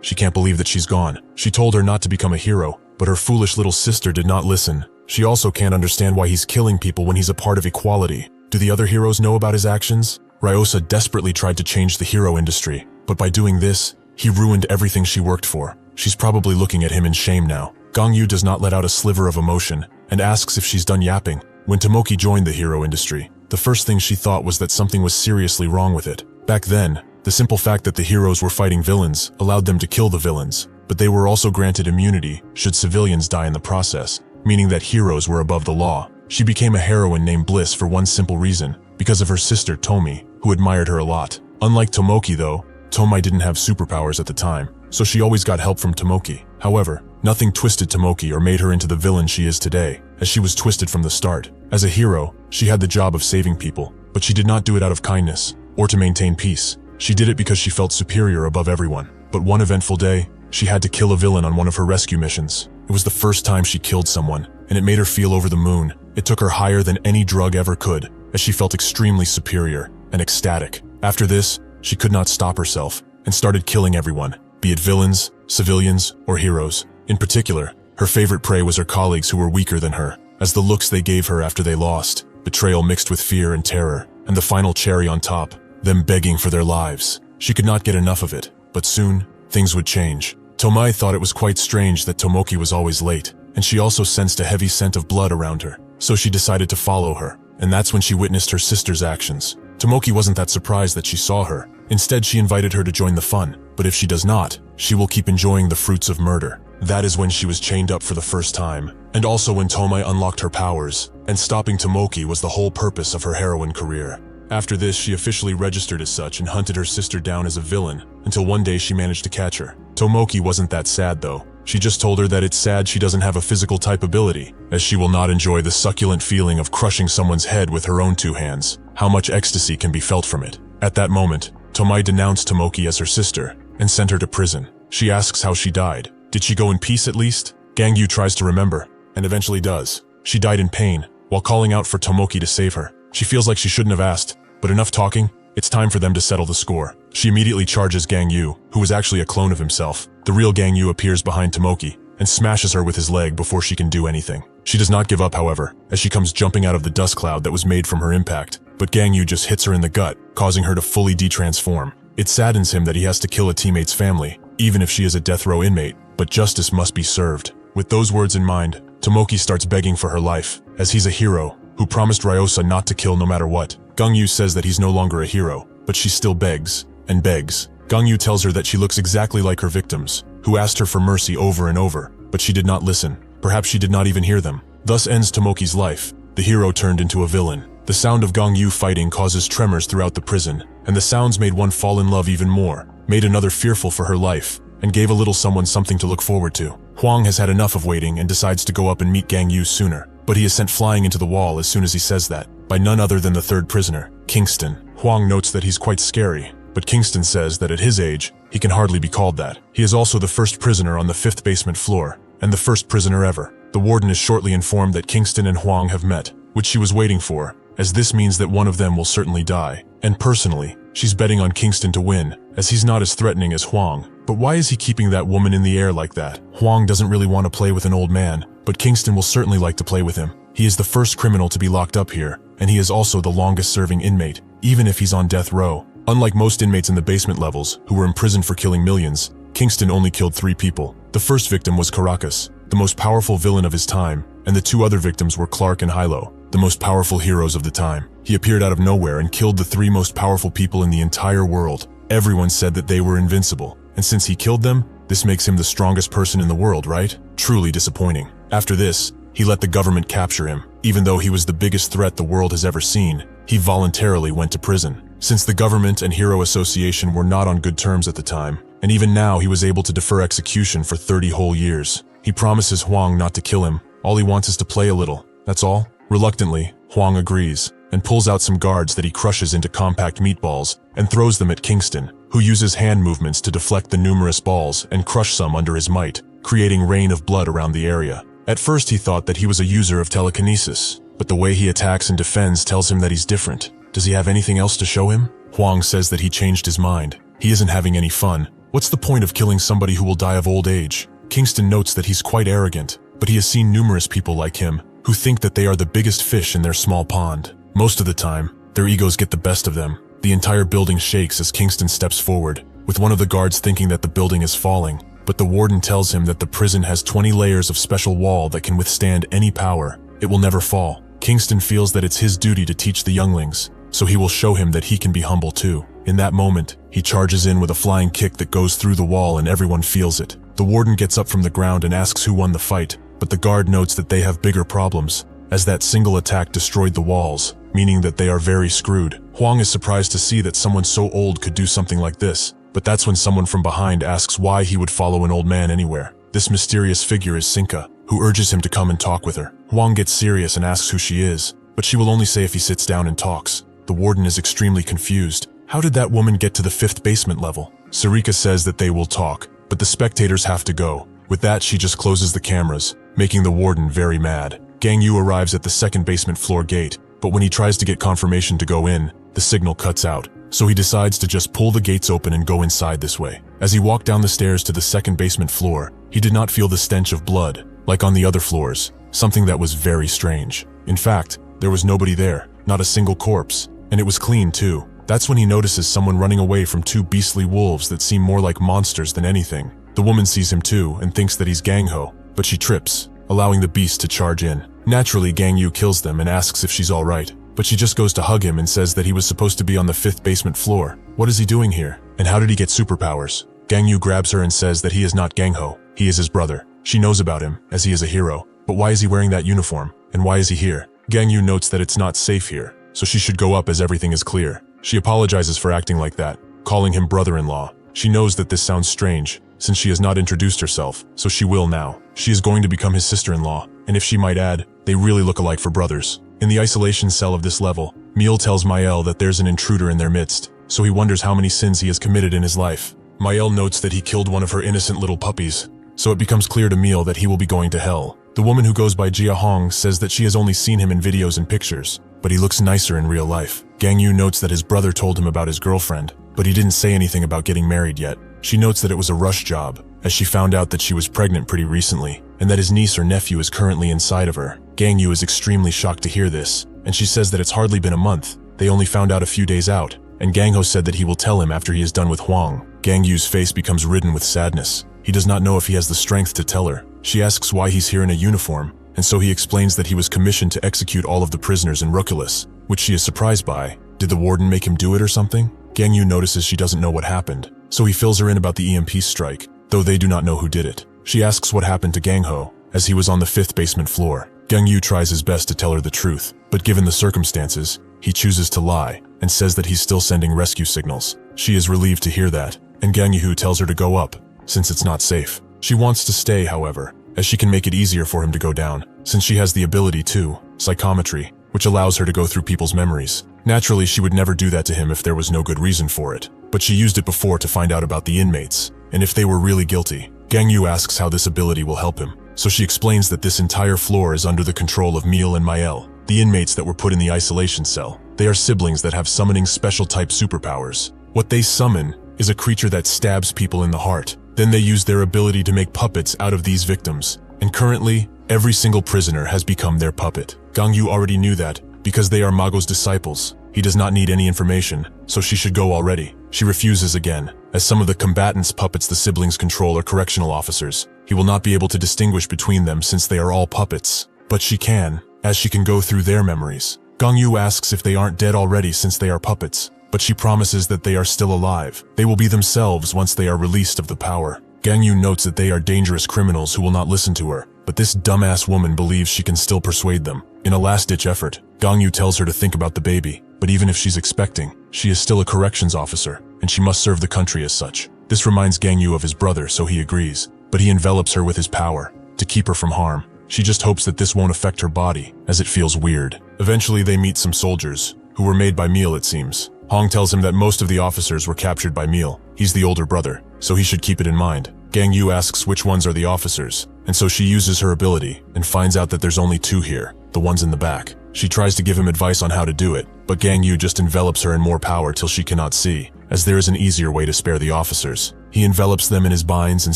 She can't believe that she's gone. She told her not to become a hero, but her foolish little sister did not listen. She also can't understand why he's killing people when he's a part of equality. Do the other heroes know about his actions? Ryosa desperately tried to change the hero industry, but by doing this, he ruined everything she worked for. She's probably looking at him in shame now. Gangyu does not let out a sliver of emotion, and asks if she's done yapping. When Tomoki joined the hero industry, the first thing she thought was that something was seriously wrong with it. Back then, the simple fact that the heroes were fighting villains allowed them to kill the villains, but they were also granted immunity should civilians die in the process, meaning that heroes were above the law. She became a heroine named Bliss for one simple reason, because of her sister Tomi, who admired her a lot. Unlike Tomoki though, Tomai didn't have superpowers at the time, so she always got help from Tomoki. However, nothing twisted Tomoki or made her into the villain she is today, as she was twisted from the start. As a hero, she had the job of saving people, but she did not do it out of kindness, or to maintain peace. She did it because she felt superior above everyone. But one eventful day, she had to kill a villain on one of her rescue missions. It was the first time she killed someone, and it made her feel over the moon. It took her higher than any drug ever could, as she felt extremely superior and ecstatic. After this, she could not stop herself, and started killing everyone, be it villains, civilians, or heroes. In particular, her favorite prey was her colleagues who were weaker than her, as the looks they gave her after they lost, betrayal mixed with fear and terror, and the final cherry on top, them begging for their lives. She could not get enough of it, but soon, things would change. Tomai thought it was quite strange that Tomoki was always late, and she also sensed a heavy scent of blood around her, so she decided to follow her, and that's when she witnessed her sister's actions. Tomoki wasn't that surprised that she saw her. Instead, she invited her to join the fun, but if she does not, she will keep enjoying the fruits of murder. That is when she was chained up for the first time, and also when Tomai unlocked her powers, and stopping Tomoki was the whole purpose of her heroine career. After this, she officially registered as such and hunted her sister down as a villain, until one day she managed to catch her. Tomoki wasn't that sad though. She just told her that it's sad she doesn't have a physical type ability, as she will not enjoy the succulent feeling of crushing someone's head with her own two hands. How much ecstasy can be felt from it. At that moment, Tomai denounced Tomoki as her sister, and sent her to prison. She asks how she died. Did she go in peace at least? Gangyu tries to remember, and eventually does. She died in pain, while calling out for Tomoki to save her. She feels like she shouldn't have asked, but enough talking, it's time for them to settle the score. She immediately charges Gangyu, who was actually a clone of himself. The real Gangyu appears behind Tomoki, and smashes her with his leg before she can do anything. She does not give up, however, as she comes jumping out of the dust cloud that was made from her impact, but Gangyu just hits her in the gut, causing her to fully detransform. It saddens him that he has to kill a teammate's family, even if she is a death row inmate, but justice must be served. With those words in mind, Tomoki starts begging for her life, as he's a hero, who promised Ryosa not to kill no matter what. Gangyu says that he's no longer a hero, but she still begs, and begs. Gangyu tells her that she looks exactly like her victims, who asked her for mercy over and over, but she did not listen. Perhaps she did not even hear them. Thus ends Tomoki's life. The hero turned into a villain. The sound of Gangyu fighting causes tremors throughout the prison, and the sounds made one fall in love even more, made another fearful for her life, and gave a little someone something to look forward to. Hwang has had enough of waiting and decides to go up and meet Gangyu sooner, but he is sent flying into the wall as soon as he says that, by none other than the third prisoner, Kingston. Hwang notes that he's quite scary, but Kingston says that at his age, he can hardly be called that. He is also the first prisoner on the 5th basement floor, and the first prisoner ever. The warden is shortly informed that Kingston and Hwang have met, which she was waiting for, as this means that one of them will certainly die. And personally, she's betting on Kingston to win, as he's not as threatening as Hwang. But why is he keeping that woman in the air like that? Hwang doesn't really want to play with an old man, but Kingston will certainly like to play with him. He is the first criminal to be locked up here, and he is also the longest-serving inmate, even if he's on death row. Unlike most inmates in the basement levels, who were imprisoned for killing millions, Kingston only killed 3 people. The first victim was Caracas, the most powerful villain of his time, and the 2 other victims were Clark and Hilo, the most powerful heroes of the time. He appeared out of nowhere and killed the 3 most powerful people in the entire world. Everyone said that they were invincible, and since he killed them, this makes him the strongest person in the world, right? Truly disappointing. After this, he let the government capture him. Even though he was the biggest threat the world has ever seen, he voluntarily went to prison. Since the government and Hero Association were not on good terms at the time, and even now he was able to defer execution for 30 whole years. He promises Hwang not to kill him. All he wants is to play a little. That's all. Reluctantly, Hwang agrees, and pulls out some guards that he crushes into compact meatballs and throws them at Kingston, who uses hand movements to deflect the numerous balls and crush some under his might. creating rain of blood around the area. At first he thought that he was a user of telekinesis, but the way he attacks and defends tells him that he's different. Does he have anything else to show him? Huang says that he changed his mind. He isn't having any fun. What's the point of killing somebody who will die of old age? Kingston notes that he's quite arrogant, but he has seen numerous people like him who think that they are the biggest fish in their small pond. Most of the time, their egos get the best of them. The entire building shakes as Kingston steps forward, with one of the guards thinking that the building is falling, but the warden tells him that the prison has 20 layers of special wall that can withstand any power. It will never fall. Kingston feels that it's his duty to teach the younglings, so he will show him that he can be humble too. In that moment, he charges in with a flying kick that goes through the wall and everyone feels it. The warden gets up from the ground and asks who won the fight, but the guard notes that they have bigger problems, as that single attack destroyed the walls, meaning that they are very screwed. Huang is surprised to see that someone so old could do something like this, but that's when someone from behind asks why he would follow an old man anywhere. This mysterious figure is Sinka, who urges him to come and talk with her. Huang gets serious and asks who she is, but she will only say if he sits down and talks. The warden is extremely confused. How did that woman get to the 5th basement level? Sarika says that they will talk, but the spectators have to go. With that, she just closes the cameras, making the warden very mad. Gangyu arrives at the 2nd basement floor gate, but when he tries to get confirmation to go in, the signal cuts out. So he decides to just pull the gates open and go inside this way. As he walked down the stairs to the 2nd basement floor, he did not feel the stench of blood, like on the other floors, something that was very strange. In fact, there was nobody there, not a single corpse, and it was clean too. That's when he notices someone running away from 2 beastly wolves that seem more like monsters than anything. The woman sees him too and thinks that he's Gangho, but she trips, allowing the beast to charge in. Naturally, Gangyu kills them and asks if she's alright, but she just goes to hug him and says that he was supposed to be on the 5th basement floor. What is he doing here? And how did he get superpowers? Gangyu grabs her and says that he is not Gangho, he is his brother. She knows about him, as he is a hero, but why is he wearing that uniform? And why is he here? Gangyu notes that it's not safe here, so she should go up as everything is clear. She apologizes for acting like that, calling him brother-in-law. She knows that this sounds strange, since she has not introduced herself, so she will now. She is going to become his sister-in-law, and if she might add, they really look alike for brothers. In the isolation cell of this level, Miel tells Mael that there's an intruder in their midst, so he wonders how many sins he has committed in his life. Mael notes that he killed one of her innocent little puppies, so it becomes clear to Miel that he will be going to hell. The woman who goes by Jia Hong says that she has only seen him in videos and pictures, but he looks nicer in real life. Gangyu notes that his brother told him about his girlfriend, but he didn't say anything about getting married yet. She notes that it was a rush job, as she found out that she was pregnant pretty recently, and that his niece or nephew is currently inside of her. Gangyu is extremely shocked to hear this, and she says that it's hardly been a month. They only found out a few days out, and Gangho said that he will tell him after he is done with Huang. Gangyu's face becomes ridden with sadness. He does not know if he has the strength to tell her. She asks why he's here in a uniform, and so he explains that he was commissioned to execute all of the prisoners in Ruculus, which she is surprised by. Did the warden make him do it or something? Gangyu notices she doesn't know what happened, so he fills her in about the EMP strike, though they do not know who did it. She asks what happened to Gangho, as he was on the 5th basement floor. Gangyu tries his best to tell her the truth, but given the circumstances, he chooses to lie, and says that he's still sending rescue signals. She is relieved to hear that, and Gangyu tells her to go up, since it's not safe. She wants to stay, however, as she can make it easier for him to go down, since she has the ability to, psychometry, which allows her to go through people's memories. Naturally, she would never do that to him if there was no good reason for it, but she used it before to find out about the inmates, and if they were really guilty. Gangyu asks how this ability will help him, so she explains that this entire floor is under the control of Miel and Mael, the inmates that were put in the isolation cell. They are siblings that have summoning special type superpowers. What they summon is a creature that stabs people in the heart. Then they use their ability to make puppets out of these victims, and currently, every single prisoner has become their puppet. Gangyu already knew that, because they are Mago's disciples. He does not need any information, so she should go already. She refuses again, as some of the combatants' puppets the siblings control are correctional officers. He will not be able to distinguish between them since they are all puppets. But she can, as she can go through their memories. Gangyu asks if they aren't dead already since they are puppets, but she promises that they are still alive. They will be themselves once they are released of the power. Gangyu notes that they are dangerous criminals who will not listen to her, but this dumbass woman believes she can still persuade them. In a last-ditch effort, Gangyu tells her to think about the baby, but even if she's expecting, she is still a corrections officer, and she must serve the country as such. This reminds Gangyu of his brother, so he agrees, but he envelops her with his power, to keep her from harm. She just hopes that this won't affect her body, as it feels weird. Eventually they meet some soldiers, who were made by Miel it seems. Hong tells him that most of the officers were captured by Miel. He's the older brother, so he should keep it in mind. Gangyu asks which ones are the officers, and so she uses her ability and finds out that there's only 2 here, the ones in the back. She tries to give him advice on how to do it, but Gangyu just envelops her in more power till she cannot see, as there is an easier way to spare the officers. He envelops them in his binds and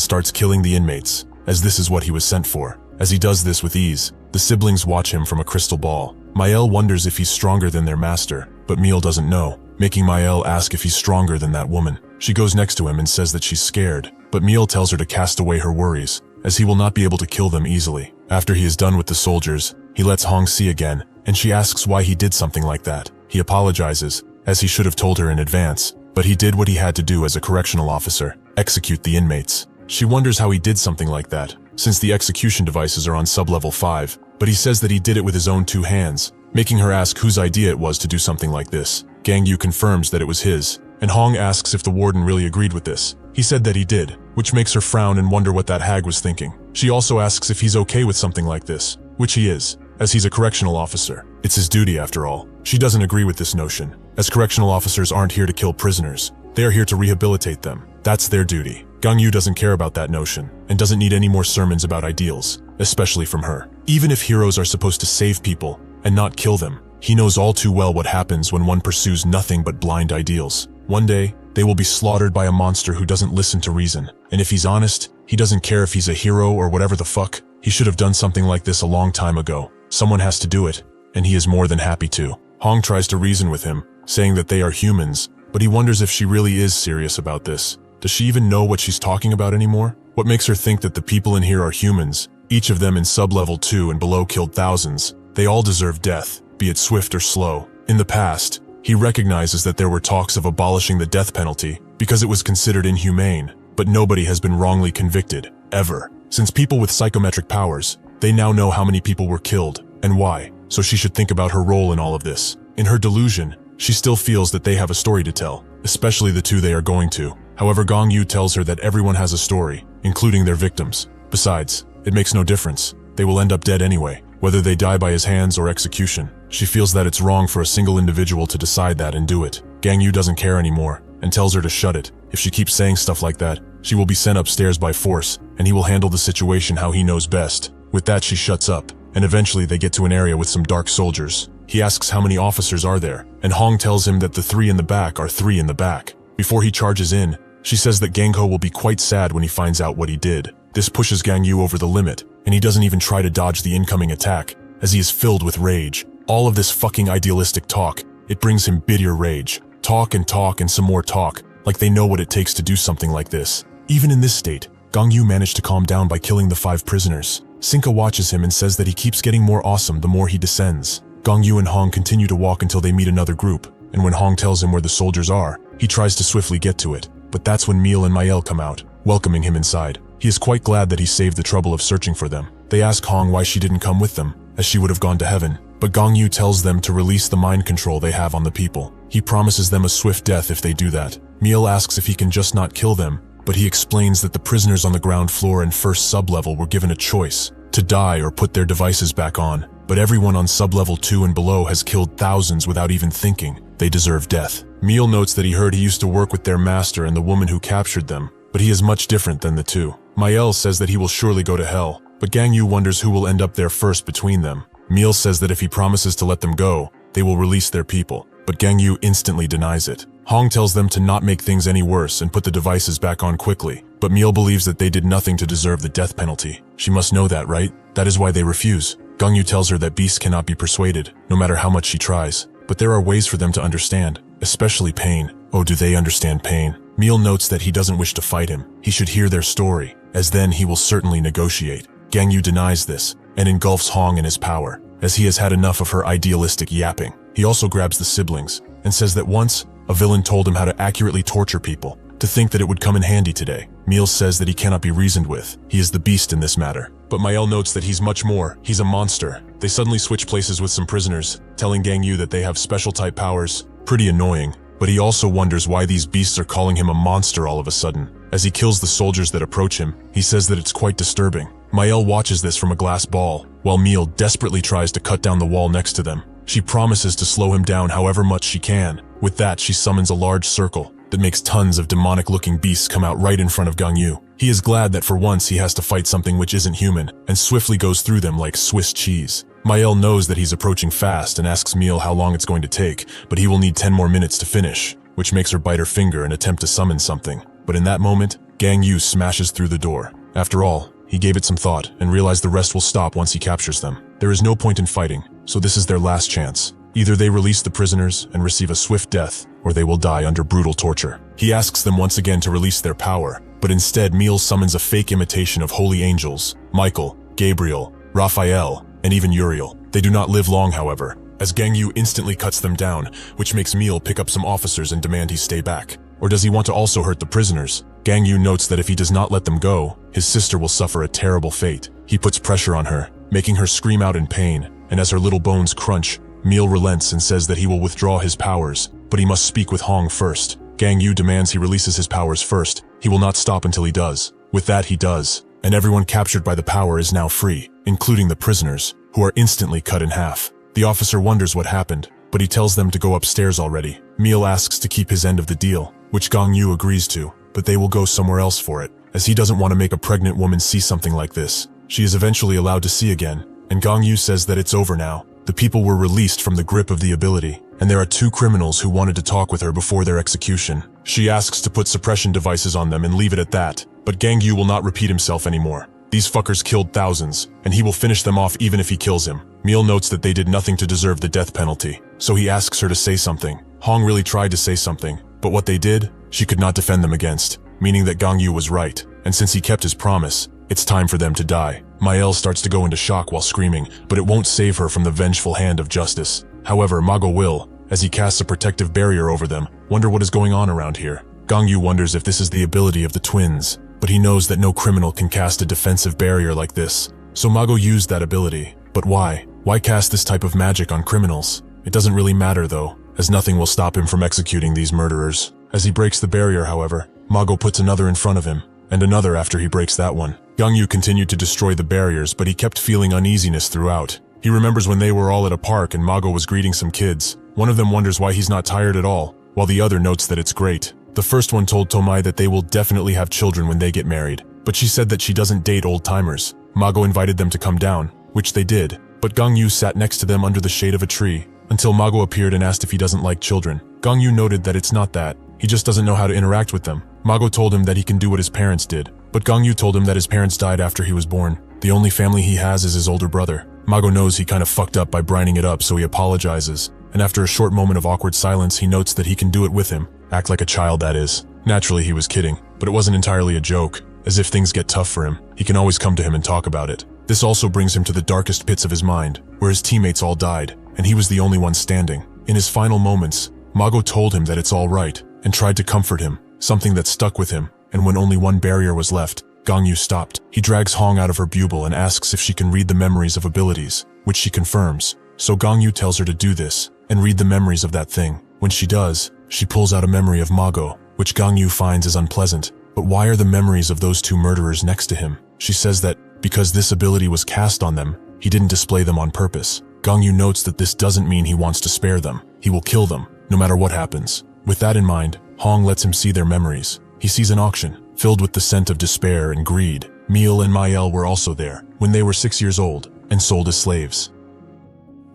starts killing the inmates, as this is what he was sent for. As he does this with ease, the siblings watch him from a crystal ball. Mael wonders if he's stronger than their master, but Miel doesn't know, making Mael ask if he's stronger than that woman. She goes next to him and says that she's scared, but Miel tells her to cast away her worries, as he will not be able to kill them easily. After he is done with the soldiers, he lets Hong see again, and she asks why he did something like that. He apologizes, as he should have told her in advance, but he did what he had to do as a correctional officer, execute the inmates. She wonders how he did something like that, since the execution devices are on sub-level 5, but he says that he did it with his own 2 hands, making her ask whose idea it was to do something like this. Gangyu confirms that it was his, and Hong asks if the warden really agreed with this. He said that he did, which makes her frown and wonder what that hag was thinking. She also asks if he's okay with something like this, which he is, as he's a correctional officer. It's his duty after all. She doesn't agree with this notion, as correctional officers aren't here to kill prisoners. They are here to rehabilitate them. That's their duty. Gangyu doesn't care about that notion, and doesn't need any more sermons about ideals, especially from her. Even if heroes are supposed to save people and not kill them, he knows all too well what happens when one pursues nothing but blind ideals. One day, they will be slaughtered by a monster who doesn't listen to reason, and if he's honest, he doesn't care if he's a hero or whatever the fuck. He should have done something like this a long time ago. Someone has to do it, and he is more than happy to. Hong tries to reason with him, saying that they are humans, but he wonders if she really is serious about this. Does she even know what she's talking about anymore? What makes her think that the people in here are humans? Each of them in sub-level 2 and below killed thousands. They all deserve death, be it swift or slow. In the past, he recognizes that there were talks of abolishing the death penalty because it was considered inhumane, but nobody has been wrongly convicted, ever. Since people with psychometric powers, they now know how many people were killed and why, so she should think about her role in all of this. In her delusion, she still feels that they have a story to tell, especially the 2 they are going to. However, Gangyu tells her that everyone has a story, including their victims. Besides, it makes no difference. They will end up dead anyway, whether they die by his hands or execution. She feels that it's wrong for a single individual to decide that and do it. Gangyu doesn't care anymore, and tells her to shut it. If she keeps saying stuff like that, she will be sent upstairs by force, and he will handle the situation how he knows best. With that, she shuts up, and eventually they get to an area with some dark soldiers. He asks how many officers are there, and Hong tells him that the 3 in the back are 3 in the back. Before he charges in, she says that Gangho will be quite sad when he finds out what he did. This pushes Gangyu over the limit, and he doesn't even try to dodge the incoming attack, as he is filled with rage. All of this fucking idealistic talk, it brings him bitter rage. Talk and some more talk, like they know what it takes to do something like this. Even in this state, Gangyu managed to calm down by killing the 5 prisoners. Sinka watches him and says that he keeps getting more awesome the more he descends. Gangyu and Hong continue to walk until they meet another group, and when Hong tells him where the soldiers are, he tries to swiftly get to it. But that's when Miel and Mael come out, welcoming him inside. He is quite glad that he saved the trouble of searching for them. They ask Hong why she didn't come with them, as she would have gone to heaven. But Gangyu tells them to release the mind control they have on the people. He promises them a swift death if they do that. Miel asks if he can just not kill them, but he explains that the prisoners on the ground floor and first sub-level were given a choice, to die or put their devices back on. But everyone on sub-level 2 and below has killed thousands without even thinking. They deserve death. Miel notes that he heard he used to work with their master and the woman who captured them, but he is much different than the 2. Mael says that he will surely go to hell, but Gangyu wonders who will end up there first between them. Miel says that if he promises to let them go, they will release their people, but Gangyu instantly denies it. Hong tells them to not make things any worse and put the devices back on quickly, but Miel believes that they did nothing to deserve the death penalty. She must know that, right? That is why they refuse. Gangyu tells her that beasts cannot be persuaded, no matter how much she tries. But there are ways for them to understand, especially pain. Oh, do they understand pain? Miel notes that he doesn't wish to fight him. He should hear their story, as then he will certainly negotiate. Gangyu denies this, and engulfs Hong in his power, as he has had enough of her idealistic yapping. He also grabs the siblings, and says that once, a villain told him how to accurately torture people, to think that it would come in handy today. Miel says that he cannot be reasoned with. He is the beast in this matter. But Mael notes that he's much more. He's a monster. They suddenly switch places with some prisoners, telling Gangyu that they have special type powers. Pretty annoying, but he also wonders why these beasts are calling him a monster all of a sudden. As he kills the soldiers that approach him, he says that it's quite disturbing. Mael watches this from a glass ball, while Miel desperately tries to cut down the wall next to them. She promises to slow him down however much she can. With that, she summons a large circle that makes tons of demonic-looking beasts come out right in front of Gangyu. He is glad that for once he has to fight something which isn't human, and swiftly goes through them like Swiss cheese. Mael knows that he's approaching fast and asks Miel how long it's going to take, but he will need 10 more minutes to finish, which makes her bite her finger and attempt to summon something. But in that moment, Gangyu smashes through the door. After all, he gave it some thought and realized the rest will stop once he captures them. There is no point in fighting, so this is their last chance. Either they release the prisoners and receive a swift death, or they will die under brutal torture. He asks them once again to release their power, but instead Miel summons a fake imitation of holy angels, Michael, Gabriel, Raphael, and even Uriel. They do not live long, however, as Gangyu instantly cuts them down, which makes Miel pick up some officers and demand he stay back. Or does he want to also hurt the prisoners? Gangyu notes that if he does not let them go, his sister will suffer a terrible fate. He puts pressure on her, making her scream out in pain, and as her little bones crunch, Miel relents and says that he will withdraw his powers, but he must speak with Hong first. Gangyu demands he releases his powers first. He will not stop until he does. With that he does, and everyone captured by the power is now free, including the prisoners, who are instantly cut in half. The officer wonders what happened, but he tells them to go upstairs already. Miel asks to keep his end of the deal, which Gangyu agrees to, but they will go somewhere else for it, as he doesn't want to make a pregnant woman see something like this. She is eventually allowed to see again, and Gangyu says that it's over now. The people were released from the grip of the ability, and there are 2 criminals who wanted to talk with her before their execution. She asks to put suppression devices on them and leave it at that, but Gangyu will not repeat himself anymore. These fuckers killed thousands, and he will finish them off even if he kills him. Miel notes that they did nothing to deserve the death penalty, so he asks her to say something. Hong really tried to say something, but what they did, she could not defend them against, meaning that Gangyu was right, and since he kept his promise, it's time for them to die. Mael starts to go into shock while screaming, but it won't save her from the vengeful hand of justice. However, Mago will, as he casts a protective barrier over them, wonder what is going on around here. Gangyu wonders if this is the ability of the twins, but he knows that no criminal can cast a defensive barrier like this. So Mago used that ability. But why? Why cast this type of magic on criminals? It doesn't really matter though, as nothing will stop him from executing these murderers. As he breaks the barrier, however, Mago puts another in front of him, and another after he breaks that one. Gangyu continued to destroy the barriers, but he kept feeling uneasiness throughout. He remembers when they were all at a park and Mago was greeting some kids. One of them wonders why he's not tired at all, while the other notes that it's great. The first one told Tomai that they will definitely have children when they get married, but she said that she doesn't date old-timers. Mago invited them to come down, which they did, but Gangyu sat next to them under the shade of a tree, until Mago appeared and asked if he doesn't like children. Gangyu noted that it's not that, he just doesn't know how to interact with them. Mago told him that he can do what his parents did, but Gangyu told him that his parents died after he was born. The only family he has is his older brother. Mago knows he kind of fucked up by brining it up, so he apologizes, and after a short moment of awkward silence he notes that he can do it with him. Act like a child, that is. Naturally he was kidding, but it wasn't entirely a joke. As if things get tough for him, he can always come to him and talk about it. This also brings him to the darkest pits of his mind, where his teammates all died, and he was the only one standing. In his final moments, Mago told him that it's all right, and tried to comfort him, something that stuck with him, and when only one barrier was left, Gangyu stopped. He drags Hong out of her buble and asks if she can read the memories of abilities, which she confirms. So Gangyu tells her to do this, and read the memories of that thing. When she does, she pulls out a memory of Mago, which Gangyu finds is unpleasant. But why are the memories of those 2 murderers next to him? She says that, because this ability was cast on them, he didn't display them on purpose. Gangyu notes that this doesn't mean he wants to spare them. He will kill them, no matter what happens. With that in mind, Hong lets him see their memories. He sees an auction, filled with the scent of despair and greed. Miel and Mael were also there, when they were 6 years old, and sold as slaves.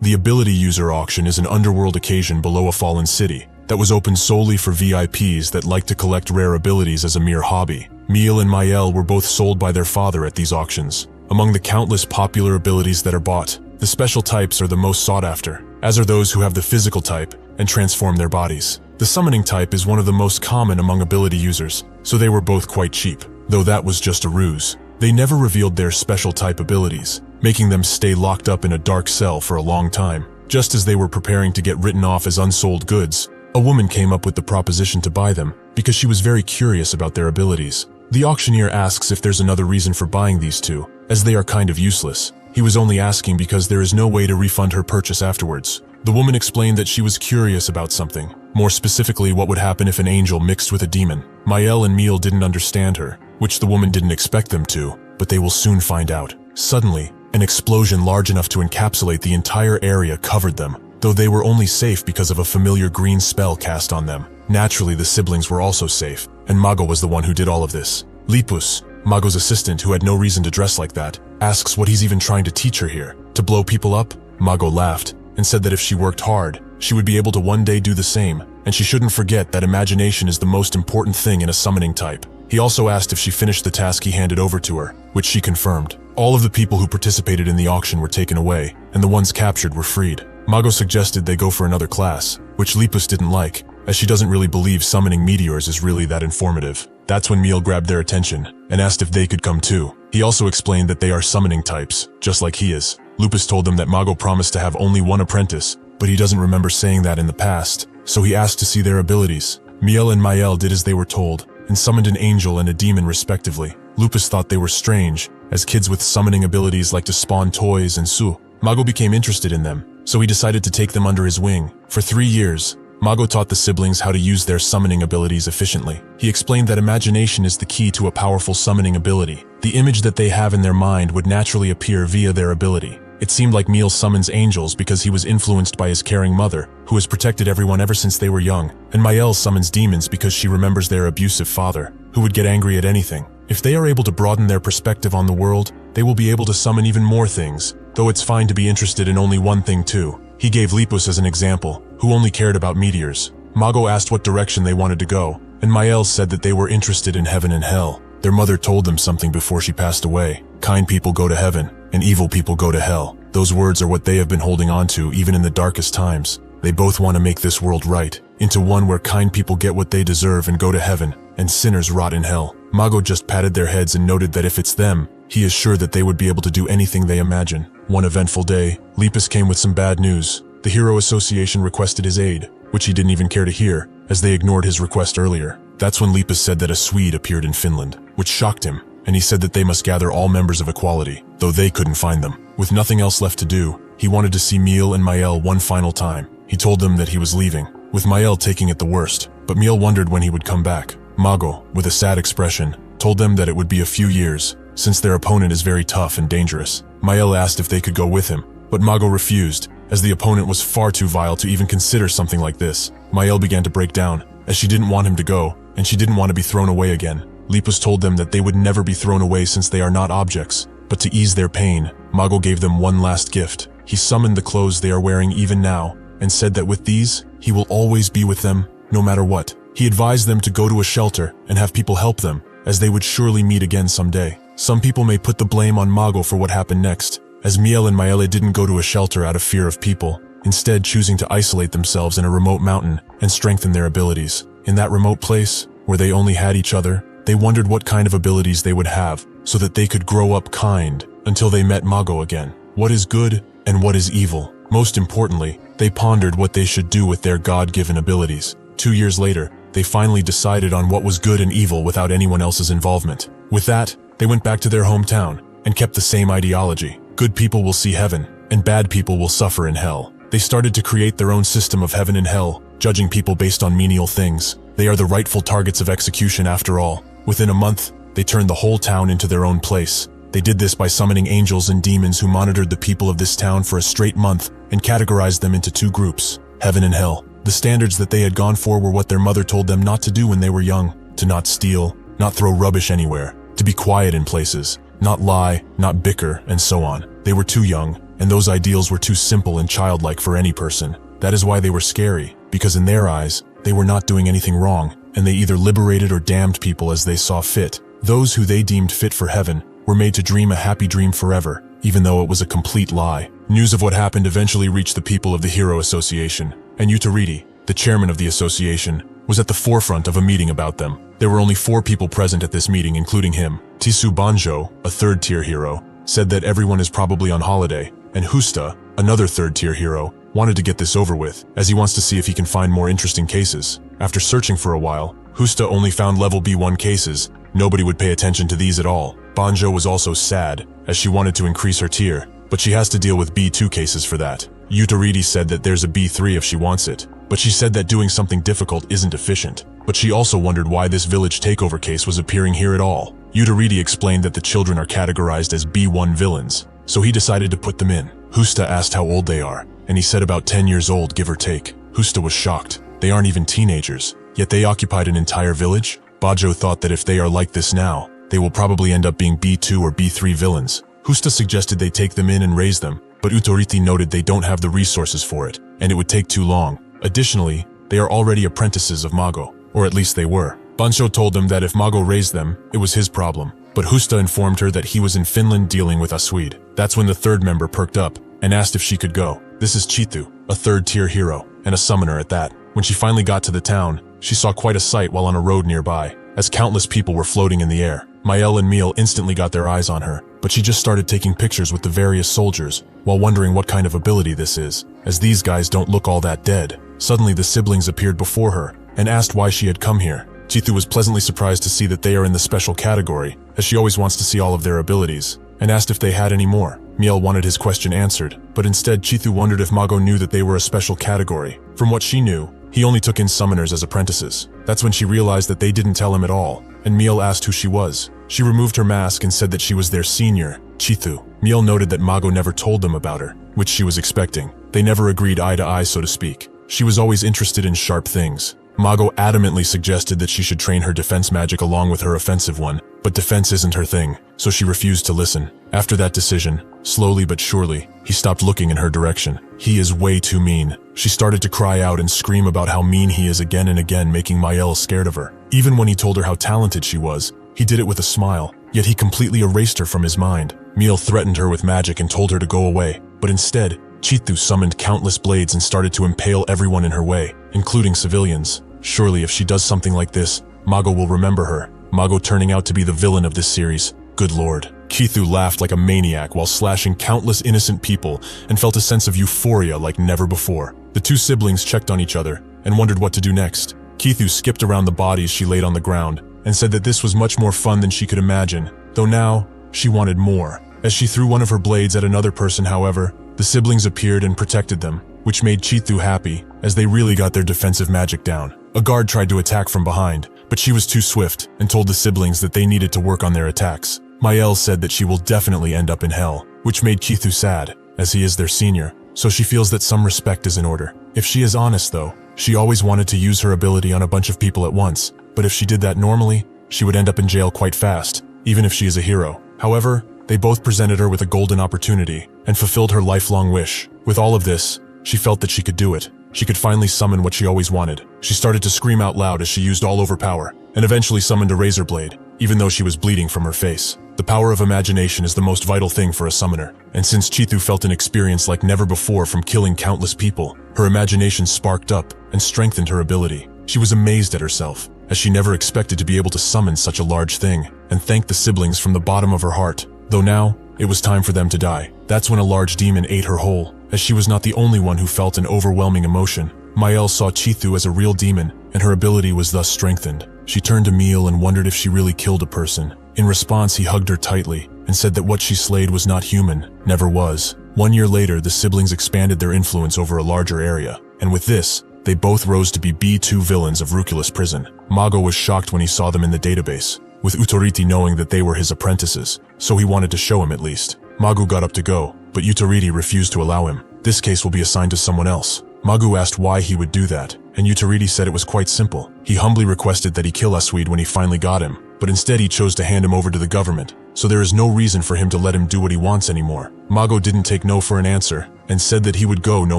The ability user auction is an underworld occasion below a fallen city, that was open solely for VIPs that like to collect rare abilities as a mere hobby. Miel and Mael were both sold by their father at these auctions. Among the countless popular abilities that are bought, the special types are the most sought after, as are those who have the physical type and transform their bodies. The summoning type is one of the most common among ability users, so they were both quite cheap, though that was just a ruse. They never revealed their special type abilities, making them stay locked up in a dark cell for a long time. Just as they were preparing to get written off as unsold goods, a woman came up with the proposition to buy them because she was very curious about their abilities. The auctioneer asks if there's another reason for buying these 2, as they are kind of useless. He was only asking because there is no way to refund her purchase afterwards. The woman explained that she was curious about something, more specifically what would happen if an angel mixed with a demon. Mael and Miel didn't understand her, which the woman didn't expect them to, but they will soon find out. Suddenly, an explosion large enough to encapsulate the entire area covered them, though they were only safe because of a familiar green spell cast on them. Naturally, the siblings were also safe, and Mago was the one who did all of this. Lipus, Mago's assistant, who had no reason to dress like that, asks what he's even trying to teach her here. To blow people up? Mago laughed and said that if she worked hard, she would be able to one day do the same, and she shouldn't forget that imagination is the most important thing in a summoning type. He also asked if she finished the task he handed over to her, which she confirmed. All of the people who participated in the auction were taken away, and the ones captured were freed. Mago suggested they go for another class, which Lepus didn't like, as she doesn't really believe summoning meteors is really that informative. That's when Miel grabbed their attention and asked if they could come too. He also explained that they are summoning types, just like he is. Lupus told them that Mago promised to have only one apprentice, but he doesn't remember saying that in the past, so he asked to see their abilities. Miel and Mael did as they were told, and summoned an angel and a demon respectively. Lupus thought they were strange, as kids with summoning abilities like to spawn toys and su. Mago became interested in them, so he decided to take them under his wing. For 3 years, Mago taught the siblings how to use their summoning abilities efficiently. He explained that imagination is the key to a powerful summoning ability. The image that they have in their mind would naturally appear via their ability. It seemed like Miel summons angels because he was influenced by his caring mother, who has protected everyone ever since they were young, and Mael summons demons because she remembers their abusive father, who would get angry at anything. If they are able to broaden their perspective on the world, they will be able to summon even more things, though it's fine to be interested in only one thing too. He gave Lepus as an example, who only cared about meteors. Mago asked what direction they wanted to go, and Mael said that they were interested in heaven and hell. Their mother told them something before she passed away. Kind people go to heaven, and evil people go to hell. Those words are what they have been holding on to even in the darkest times. They both want to make this world right, into one where kind people get what they deserve and go to heaven, and sinners rot in hell. Mago just patted their heads and noted that if it's them, he is sure that they would be able to do anything they imagine. One eventful day, Lepus came with some bad news. The Hero Association requested his aid, which he didn't even care to hear, as they ignored his request earlier. That's when Lepus said that a Swede appeared in Finland, which shocked him, and he said that they must gather all members of Equality, though they couldn't find them. With nothing else left to do, he wanted to see Miel and Mael one final time. He told them that he was leaving, with Mael taking it the worst, but Miel wondered when he would come back. Mago, with a sad expression, told them that it would be a few years, since their opponent is very tough and dangerous. Mael asked if they could go with him, but Mago refused, as the opponent was far too vile to even consider something like this. Mael began to break down, as she didn't want him to go, and she didn't want to be thrown away again. Lepus told them that they would never be thrown away since they are not objects, but to ease their pain, Mago gave them one last gift. He summoned the clothes they are wearing even now, and said that with these, he will always be with them, no matter what. He advised them to go to a shelter and have people help them, as they would surely meet again someday. Some people may put the blame on Mago for what happened next, as Miel and Maele didn't go to a shelter out of fear of people, instead choosing to isolate themselves in a remote mountain and strengthen their abilities. In that remote place, where they only had each other, they wondered what kind of abilities they would have so that they could grow up kind until they met Mago again. What is good and what is evil? Most importantly, they pondered what they should do with their God-given abilities. 2 years later, they finally decided on what was good and evil without anyone else's involvement. With that, they went back to their hometown and kept the same ideology. Good people will see heaven, and bad people will suffer in hell. They started to create their own system of heaven and hell, judging people based on menial things. They are the rightful targets of execution after all. Within a month, they turned the whole town into their own place. They did this by summoning angels and demons who monitored the people of this town for a straight month and categorized them into 2 groups, heaven and hell. The standards that they had gone for were what their mother told them not to do when they were young: to not steal, not throw rubbish anywhere, to be quiet in places, not lie, not bicker, and so on. They were too young, and those ideals were too simple and childlike for any person. That is why they were scary, because in their eyes, they were not doing anything wrong, and they either liberated or damned people as they saw fit. Those who they deemed fit for heaven were made to dream a happy dream forever, even though it was a complete lie. News of what happened eventually reached the people of the Hero Association, and Yutariti, the chairman of the association, was at the forefront of a meeting about them. There were only 4 people present at this meeting, including him. Tisu Banjo, a 3rd-tier hero, said that everyone is probably on holiday, and Husta, another 3rd-tier hero, wanted to get this over with, as he wants to see if he can find more interesting cases. After searching for a while, Husta only found level B1 cases. Nobody would pay attention to these at all. Banjo was also sad, as she wanted to increase her tier, but she has to deal with B2 cases for that. Yutariti said that there's a B3 if she wants it, but she said that doing something difficult isn't efficient. But she also wondered why this village takeover case was appearing here at all. Yutariti explained that the children are categorized as B1 villains, so he decided to put them in. Husta asked how old they are, and he said about 10 years old, give or take. Husta was shocked. They aren't even teenagers, yet they occupied an entire village? Bajo thought that if they are like this now, they will probably end up being B2 or B3 villains. Husta suggested they take them in and raise them, but Utoriti noted they don't have the resources for it, and it would take too long. Additionally, they are already apprentices of Mago, or at least they were. Bansho told them that if Mago raised them, it was his problem, but Husta informed her that he was in Finland dealing with Aswid. That's when the third member perked up and asked if she could go. This is Chitu, a third-tier hero, and a summoner at that. When she finally got to the town, she saw quite a sight while on a road nearby, as countless people were floating in the air. Mael and Meal instantly got their eyes on her, but she just started taking pictures with the various soldiers, while wondering what kind of ability this is, as these guys don't look all that dead. Suddenly the siblings appeared before her, and asked why she had come here. Chitu was pleasantly surprised to see that they are in the special category, as she always wants to see all of their abilities, and asked if they had any more. Miel wanted his question answered, but instead Chitu wondered if Mago knew that they were a special category. From what she knew, he only took in summoners as apprentices. That's when she realized that they didn't tell him at all, and Miel asked who she was. She removed her mask and said that she was their senior, Chitu. Miel noted that Mago never told them about her, which she was expecting. They never agreed eye to eye, so to speak. She was always interested in sharp things. Mago adamantly suggested that she should train her defense magic along with her offensive one, but defense isn't her thing, so she refused to listen. After that decision, slowly but surely, he stopped looking in her direction. He is way too mean. She started to cry out and scream about how mean he is again and again, making Mael scared of her. Even when he told her how talented she was, he did it with a smile, yet he completely erased her from his mind. Miel threatened her with magic and told her to go away, but instead, Chitu summoned countless blades and started to impale everyone in her way, including civilians. Surely if she does something like this, Mago will remember her. Mago turning out to be the villain of this series. Good lord. Chitu laughed like a maniac while slashing countless innocent people and felt a sense of euphoria like never before. The two siblings checked on each other and wondered what to do next. Chitu skipped around the bodies she laid on the ground and said that this was much more fun than she could imagine, though now she wanted more. As she threw one of her blades at another person, however, the siblings appeared and protected them, which made Chitu happy, as they really got their defensive magic down. A guard tried to attack from behind, but she was too swift and told the siblings that they needed to work on their attacks. Mael said that she will definitely end up in hell, which made Chitu sad, as he is their senior, so she feels that some respect is in order. If she is honest though, she always wanted to use her ability on a bunch of people at once, but if she did that normally, she would end up in jail quite fast, even if she is a hero. However, they both presented her with a golden opportunity and fulfilled her lifelong wish. With all of this, she felt that she could do it. She could finally summon what she always wanted. She started to scream out loud as she used all of her power, and eventually summoned a razor blade, even though she was bleeding from her face. The power of imagination is the most vital thing for a summoner, and since Chitu felt an experience like never before from killing countless people, her imagination sparked up and strengthened her ability. She was amazed at herself, as she never expected to be able to summon such a large thing, and thanked the siblings from the bottom of her heart. Though now, it was time for them to die. That's when a large demon ate her whole, as she was not the only one who felt an overwhelming emotion. Mael saw Chitu as a real demon, and her ability was thus strengthened. She turned to Miel and wondered if she really killed a person. In response, he hugged her tightly, and said that what she slayed was not human, never was. 1 year later, the siblings expanded their influence over a larger area, and with this, they both rose to be B2 villains of Ruculus Prison. Mago was shocked when he saw them in the database, with Utoriti knowing that they were his apprentices, so he wanted to show him at least. Mago got up to go, but Utoriti refused to allow him. This case will be assigned to someone else. Mago asked why he would do that, and Utoriti said it was quite simple. He humbly requested that he kill Aswid when he finally got him, but instead he chose to hand him over to the government, so there is no reason for him to let him do what he wants anymore. Mago didn't take no for an answer, and said that he would go no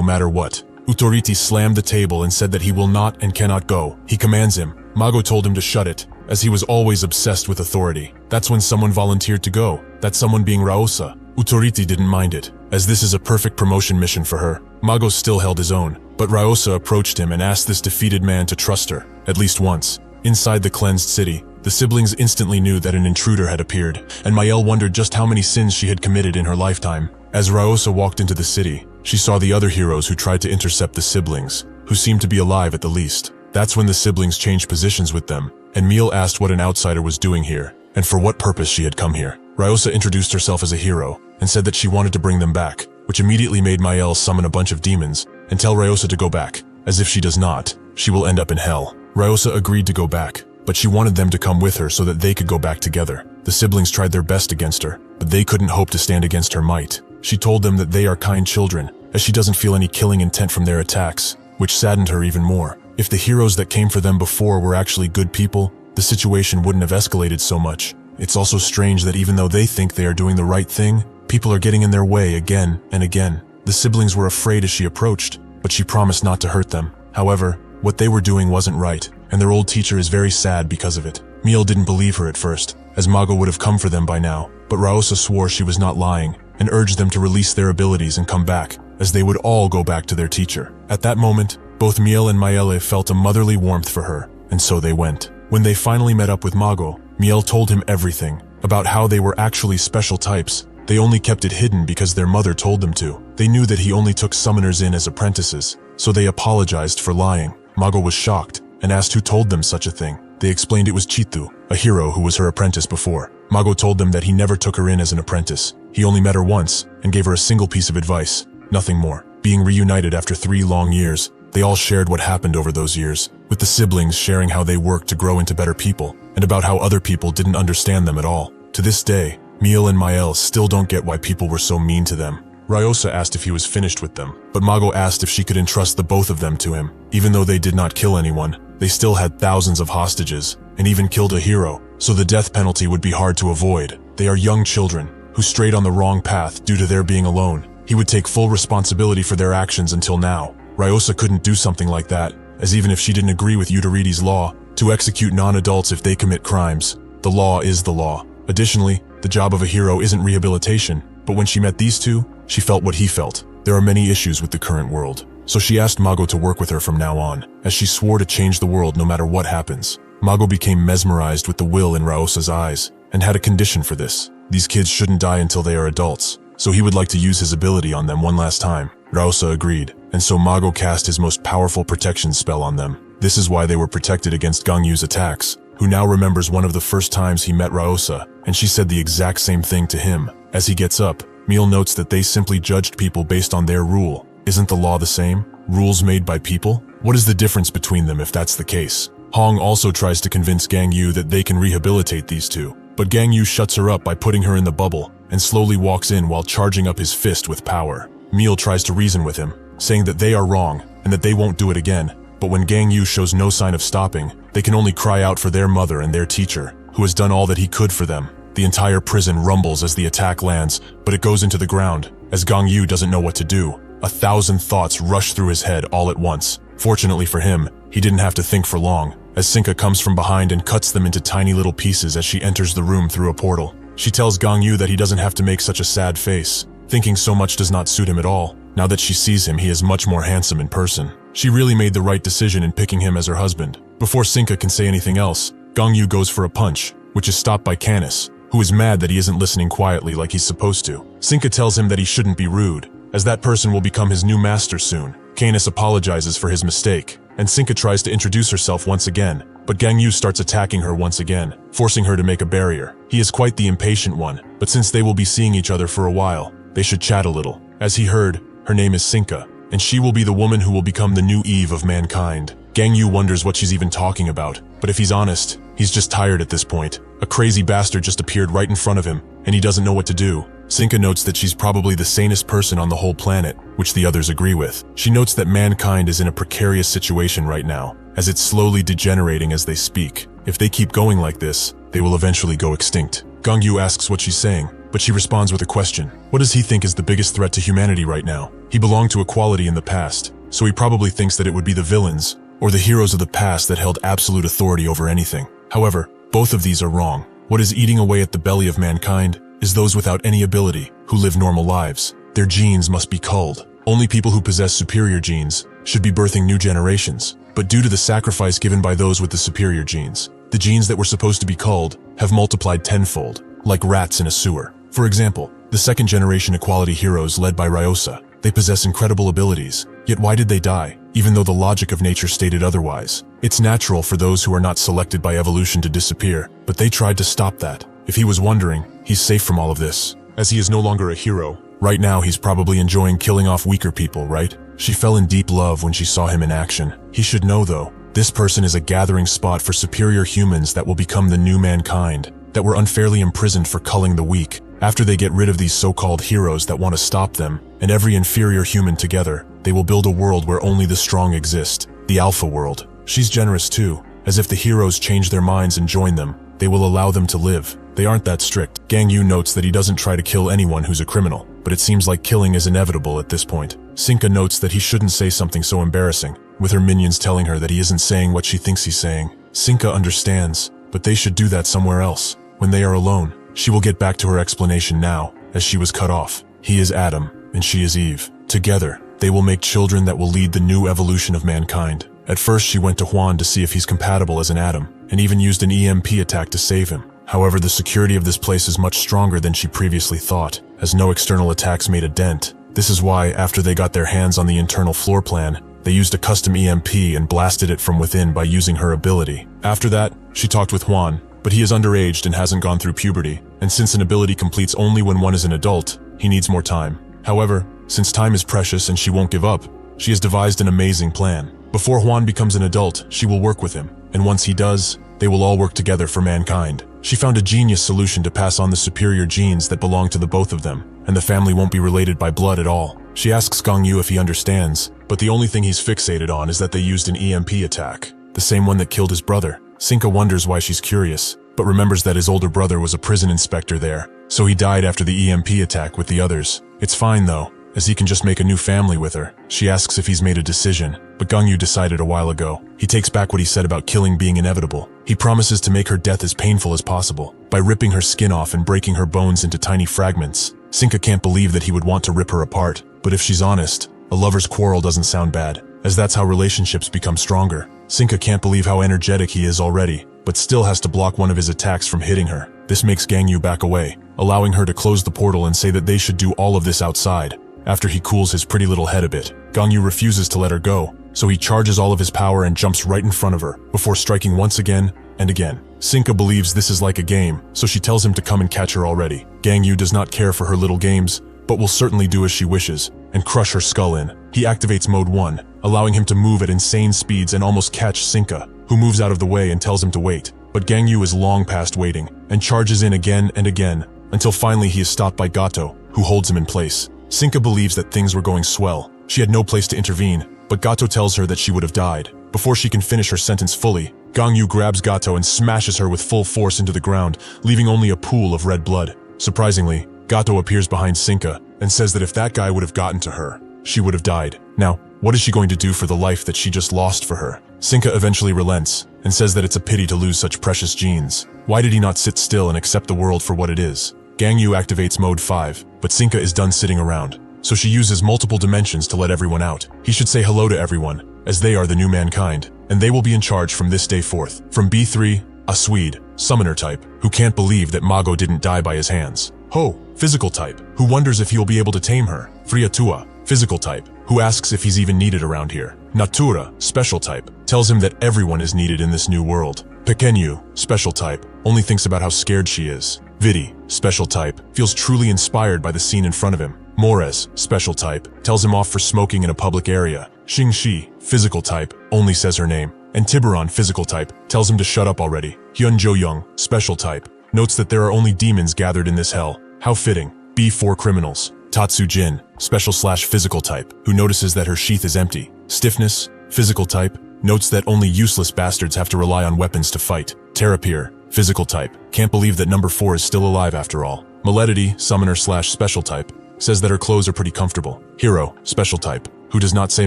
matter what. Utoriti slammed the table and said that he will not and cannot go. He commands him. Mago told him to shut it, as he was always obsessed with authority. That's when someone volunteered to go, that someone being Raosa. Utoriti didn't mind it, as this is a perfect promotion mission for her. Mago still held his own, but Raosa approached him and asked this defeated man to trust her, at least once. Inside the cleansed city, the siblings instantly knew that an intruder had appeared, and Mael wondered just how many sins she had committed in her lifetime. As Raosa walked into the city, she saw the other heroes who tried to intercept the siblings, who seemed to be alive at the least. That's when the siblings changed positions with them, and Miel asked what an outsider was doing here, and for what purpose she had come here. Raosa introduced herself as a hero, and said that she wanted to bring them back, which immediately made Mael summon a bunch of demons, and tell Raosa to go back, as if she does not, she will end up in hell. Raosa agreed to go back, but she wanted them to come with her so that they could go back together. The siblings tried their best against her, but they couldn't hope to stand against her might. She told them that they are kind children, as she doesn't feel any killing intent from their attacks, which saddened her even more. If the heroes that came for them before were actually good people, the situation wouldn't have escalated so much. It's also strange that even though they think they are doing the right thing, people are getting in their way again and again. The siblings were afraid as she approached, but she promised not to hurt them. However, what they were doing wasn't right, and their old teacher is very sad because of it. Miel didn't believe her at first, as Mago would have come for them by now, but Raosa swore she was not lying, and urged them to release their abilities and come back, as they would all go back to their teacher. At that moment, both Miel and Maele felt a motherly warmth for her, and so they went. When they finally met up with Mago, Miel told him everything, about how they were actually special types. They only kept it hidden because their mother told them to. They knew that he only took summoners in as apprentices, so they apologized for lying. Mago was shocked, and asked who told them such a thing. They explained it was Chitu, a hero who was her apprentice before. Mago told them that he never took her in as an apprentice. He only met her once, and gave her a single piece of advice, nothing more. Being reunited after 3 long years, they all shared what happened over those years, with the siblings sharing how they worked to grow into better people, and about how other people didn't understand them at all. To this day, Miel and Mael still don't get why people were so mean to them. Ryosa asked if he was finished with them, but Mago asked if she could entrust the both of them to him. Even though they did not kill anyone, they still had thousands of hostages, and even killed a hero, so the death penalty would be hard to avoid. They are young children, who strayed on the wrong path due to their being alone. He would take full responsibility for their actions until now. Ryosa couldn't do something like that, as even if she didn't agree with Yutaridi's law, to execute non-adults if they commit crimes. The law is the law. Additionally, the job of a hero isn't rehabilitation, but when she met these two, she felt what he felt. There are many issues with the current world, so she asked Mago to work with her from now on, as she swore to change the world no matter what happens. Mago became mesmerized with the will in Ryosa's eyes, and had a condition for this. These kids shouldn't die until they are adults, so he would like to use his ability on them one last time. Ryosa agreed, and so Mago cast his most powerful protection spell on them. This is why they were protected against Gangyu's attacks, who now remembers one of the first times he met Ryosa, and she said the exact same thing to him. As he gets up, Miel notes that they simply judged people based on their rule. Isn't the law the same? Rules made by people? What is the difference between them if that's the case? Hong also tries to convince Gangyu that they can rehabilitate these two, but Gangyu shuts her up by putting her in the bubble, and slowly walks in while charging up his fist with power. Miel tries to reason with him, saying that they are wrong, and that they won't do it again. But when Gangyu shows no sign of stopping, they can only cry out for their mother and their teacher, who has done all that he could for them. The entire prison rumbles as the attack lands, but it goes into the ground, as Gangyu doesn't know what to do. 1,000 thoughts rush through his head all at once. Fortunately for him, he didn't have to think for long, as Sinka comes from behind and cuts them into tiny little pieces as she enters the room through a portal. She tells Gangyu that he doesn't have to make such a sad face. Thinking so much does not suit him at all. Now that she sees him, he is much more handsome in person. She really made the right decision in picking him as her husband. Before Sinka can say anything else, Gangyu goes for a punch, which is stopped by Canis, who is mad that he isn't listening quietly like he's supposed to. Sinka tells him that he shouldn't be rude, as that person will become his new master soon. Canis apologizes for his mistake, and Sinka tries to introduce herself once again, but Gangyu starts attacking her once again, forcing her to make a barrier. He is quite the impatient one, but since they will be seeing each other for a while, they should chat a little. As he heard, her name is Sinka, and she will be the woman who will become the new Eve of mankind. Gangyu wonders what she's even talking about, but if he's honest, he's just tired at this point. A crazy bastard just appeared right in front of him, and he doesn't know what to do. Sinka notes that she's probably the sanest person on the whole planet, which the others agree with. She notes that mankind is in a precarious situation right now, as it's slowly degenerating as they speak. If they keep going like this, they will eventually go extinct. Gangyu asks what she's saying, but she responds with a question. What does he think is the biggest threat to humanity right now? He belonged to equality in the past, so he probably thinks that it would be the villains, or the heroes of the past that held absolute authority over anything. However, both of these are wrong. What is eating away at the belly of mankind is those without any ability, who live normal lives. Their genes must be culled. Only people who possess superior genes should be birthing new generations. But due to the sacrifice given by those with the superior genes, the genes that were supposed to be culled have multiplied tenfold, like rats in a sewer. For example, the second-generation equality heroes led by Ryosa. They possess incredible abilities, yet why did they die, even though the logic of nature stated otherwise? It's natural for those who are not selected by evolution to disappear, but they tried to stop that. If he was wondering, he's safe from all of this, as he is no longer a hero. Right now he's probably enjoying killing off weaker people, right? She fell in deep love when she saw him in action. He should know though, this person is a gathering spot for superior humans that will become the new mankind, that were unfairly imprisoned for culling the weak. After they get rid of these so-called heroes that want to stop them, and every inferior human together, they will build a world where only the strong exist, the alpha world. She's generous too, as if the heroes change their minds and join them, they will allow them to live. They aren't that strict. Gangyu notes that he doesn't try to kill anyone who's a criminal, but it seems like killing is inevitable at this point. Sinka notes that he shouldn't say something so embarrassing, with her minions telling her that he isn't saying what she thinks he's saying. Sinka understands, but they should do that somewhere else. When they are alone, she will get back to her explanation now, as she was cut off. He is Adam, and she is Eve. Together, they will make children that will lead the new evolution of mankind. At first, she went to Juan to see if he's compatible as an Adam, and even used an EMP attack to save him. However, the security of this place is much stronger than she previously thought, as no external attacks made a dent. This is why, after they got their hands on the internal floor plan, they used a custom EMP and blasted it from within by using her ability. After that, she talked with Juan, but he is underaged and hasn't gone through puberty, and since an ability completes only when one is an adult, he needs more time. However, since time is precious and she won't give up, she has devised an amazing plan. Before Juan becomes an adult, she will work with him, and once he does, they will all work together for mankind. She found a genius solution to pass on the superior genes that belong to the both of them, and the family won't be related by blood at all. She asks Gangyu if he understands, but the only thing he's fixated on is that they used an EMP attack, the same one that killed his brother. Sinka wonders why she's curious, but remembers that his older brother was a prison inspector there, so he died after the EMP attack with the others. It's fine though, as he can just make a new family with her. She asks if he's made a decision, but Gangyu decided a while ago. He takes back what he said about killing being inevitable. He promises to make her death as painful as possible, by ripping her skin off and breaking her bones into tiny fragments. Sinka can't believe that he would want to rip her apart, but if she's honest, a lover's quarrel doesn't sound bad, as that's how relationships become stronger. Sinka can't believe how energetic he is already, but still has to block one of his attacks from hitting her. This makes Gangyu back away, allowing her to close the portal and say that they should do all of this outside. After he cools his pretty little head a bit, Gangyu refuses to let her go, so he charges all of his power and jumps right in front of her, before striking once again and again. Sinka believes this is like a game, so she tells him to come and catch her already. Gangyu does not care for her little games, but will certainly do as she wishes, and crush her skull in. He activates Mode 1, allowing him to move at insane speeds and almost catch Sinka, who moves out of the way and tells him to wait. But Gangyu is long past waiting, and charges in again and again, until finally he is stopped by Gato, who holds him in place. Sinka believes that things were going swell. She had no place to intervene, but Gato tells her that she would have died. Before she can finish her sentence fully, Gangyu grabs Gato and smashes her with full force into the ground, leaving only a pool of red blood. Surprisingly, Gato appears behind Sinka and says that if that guy would have gotten to her, she would have died. Now, what is she going to do for the life that she just lost for her? Sinka eventually relents and says that it's a pity to lose such precious genes. Why did he not sit still and accept the world for what it is? Gangyu activates Mode 5, but Sinka is done sitting around, so she uses multiple dimensions to let everyone out. He should say hello to everyone, as they are the new mankind, and they will be in charge from this day forth. From B3, a Swede, summoner type, who can't believe that Mago didn't die by his hands. Ho, physical type, who wonders if he'll be able to tame her. Friatua, physical type, who asks if he's even needed around here. Natura, special type, tells him that everyone is needed in this new world. Pequeño, special type, only thinks about how scared she is. Vidi, special type, feels truly inspired by the scene in front of him. Mores, special type, tells him off for smoking in a public area. Xingxi, physical type, only says her name. And Tiburon, physical type, tells him to shut up already. Hyun Jo-young, special type, notes that there are only demons gathered in this hell. How fitting. B4 criminals. Tatsu Jin, special/physical type, who notices that her sheath is empty. Stiffness, physical type, notes that only useless bastards have to rely on weapons to fight. Terapir, physical type, can't believe that number 4 is still alive after all. Maledity, summoner/special type, says that her clothes are pretty comfortable. Hero, special type, who does not say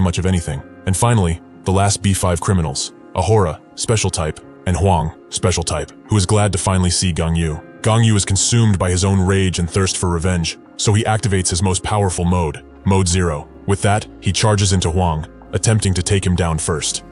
much of anything. And finally, the last B5 criminals. Ahura, special type, and Huang, special type, who is glad to finally see Gangyu. Gangyu is consumed by his own rage and thirst for revenge, so he activates his most powerful mode, Mode 0. With that, he charges into Huang, attempting to take him down first.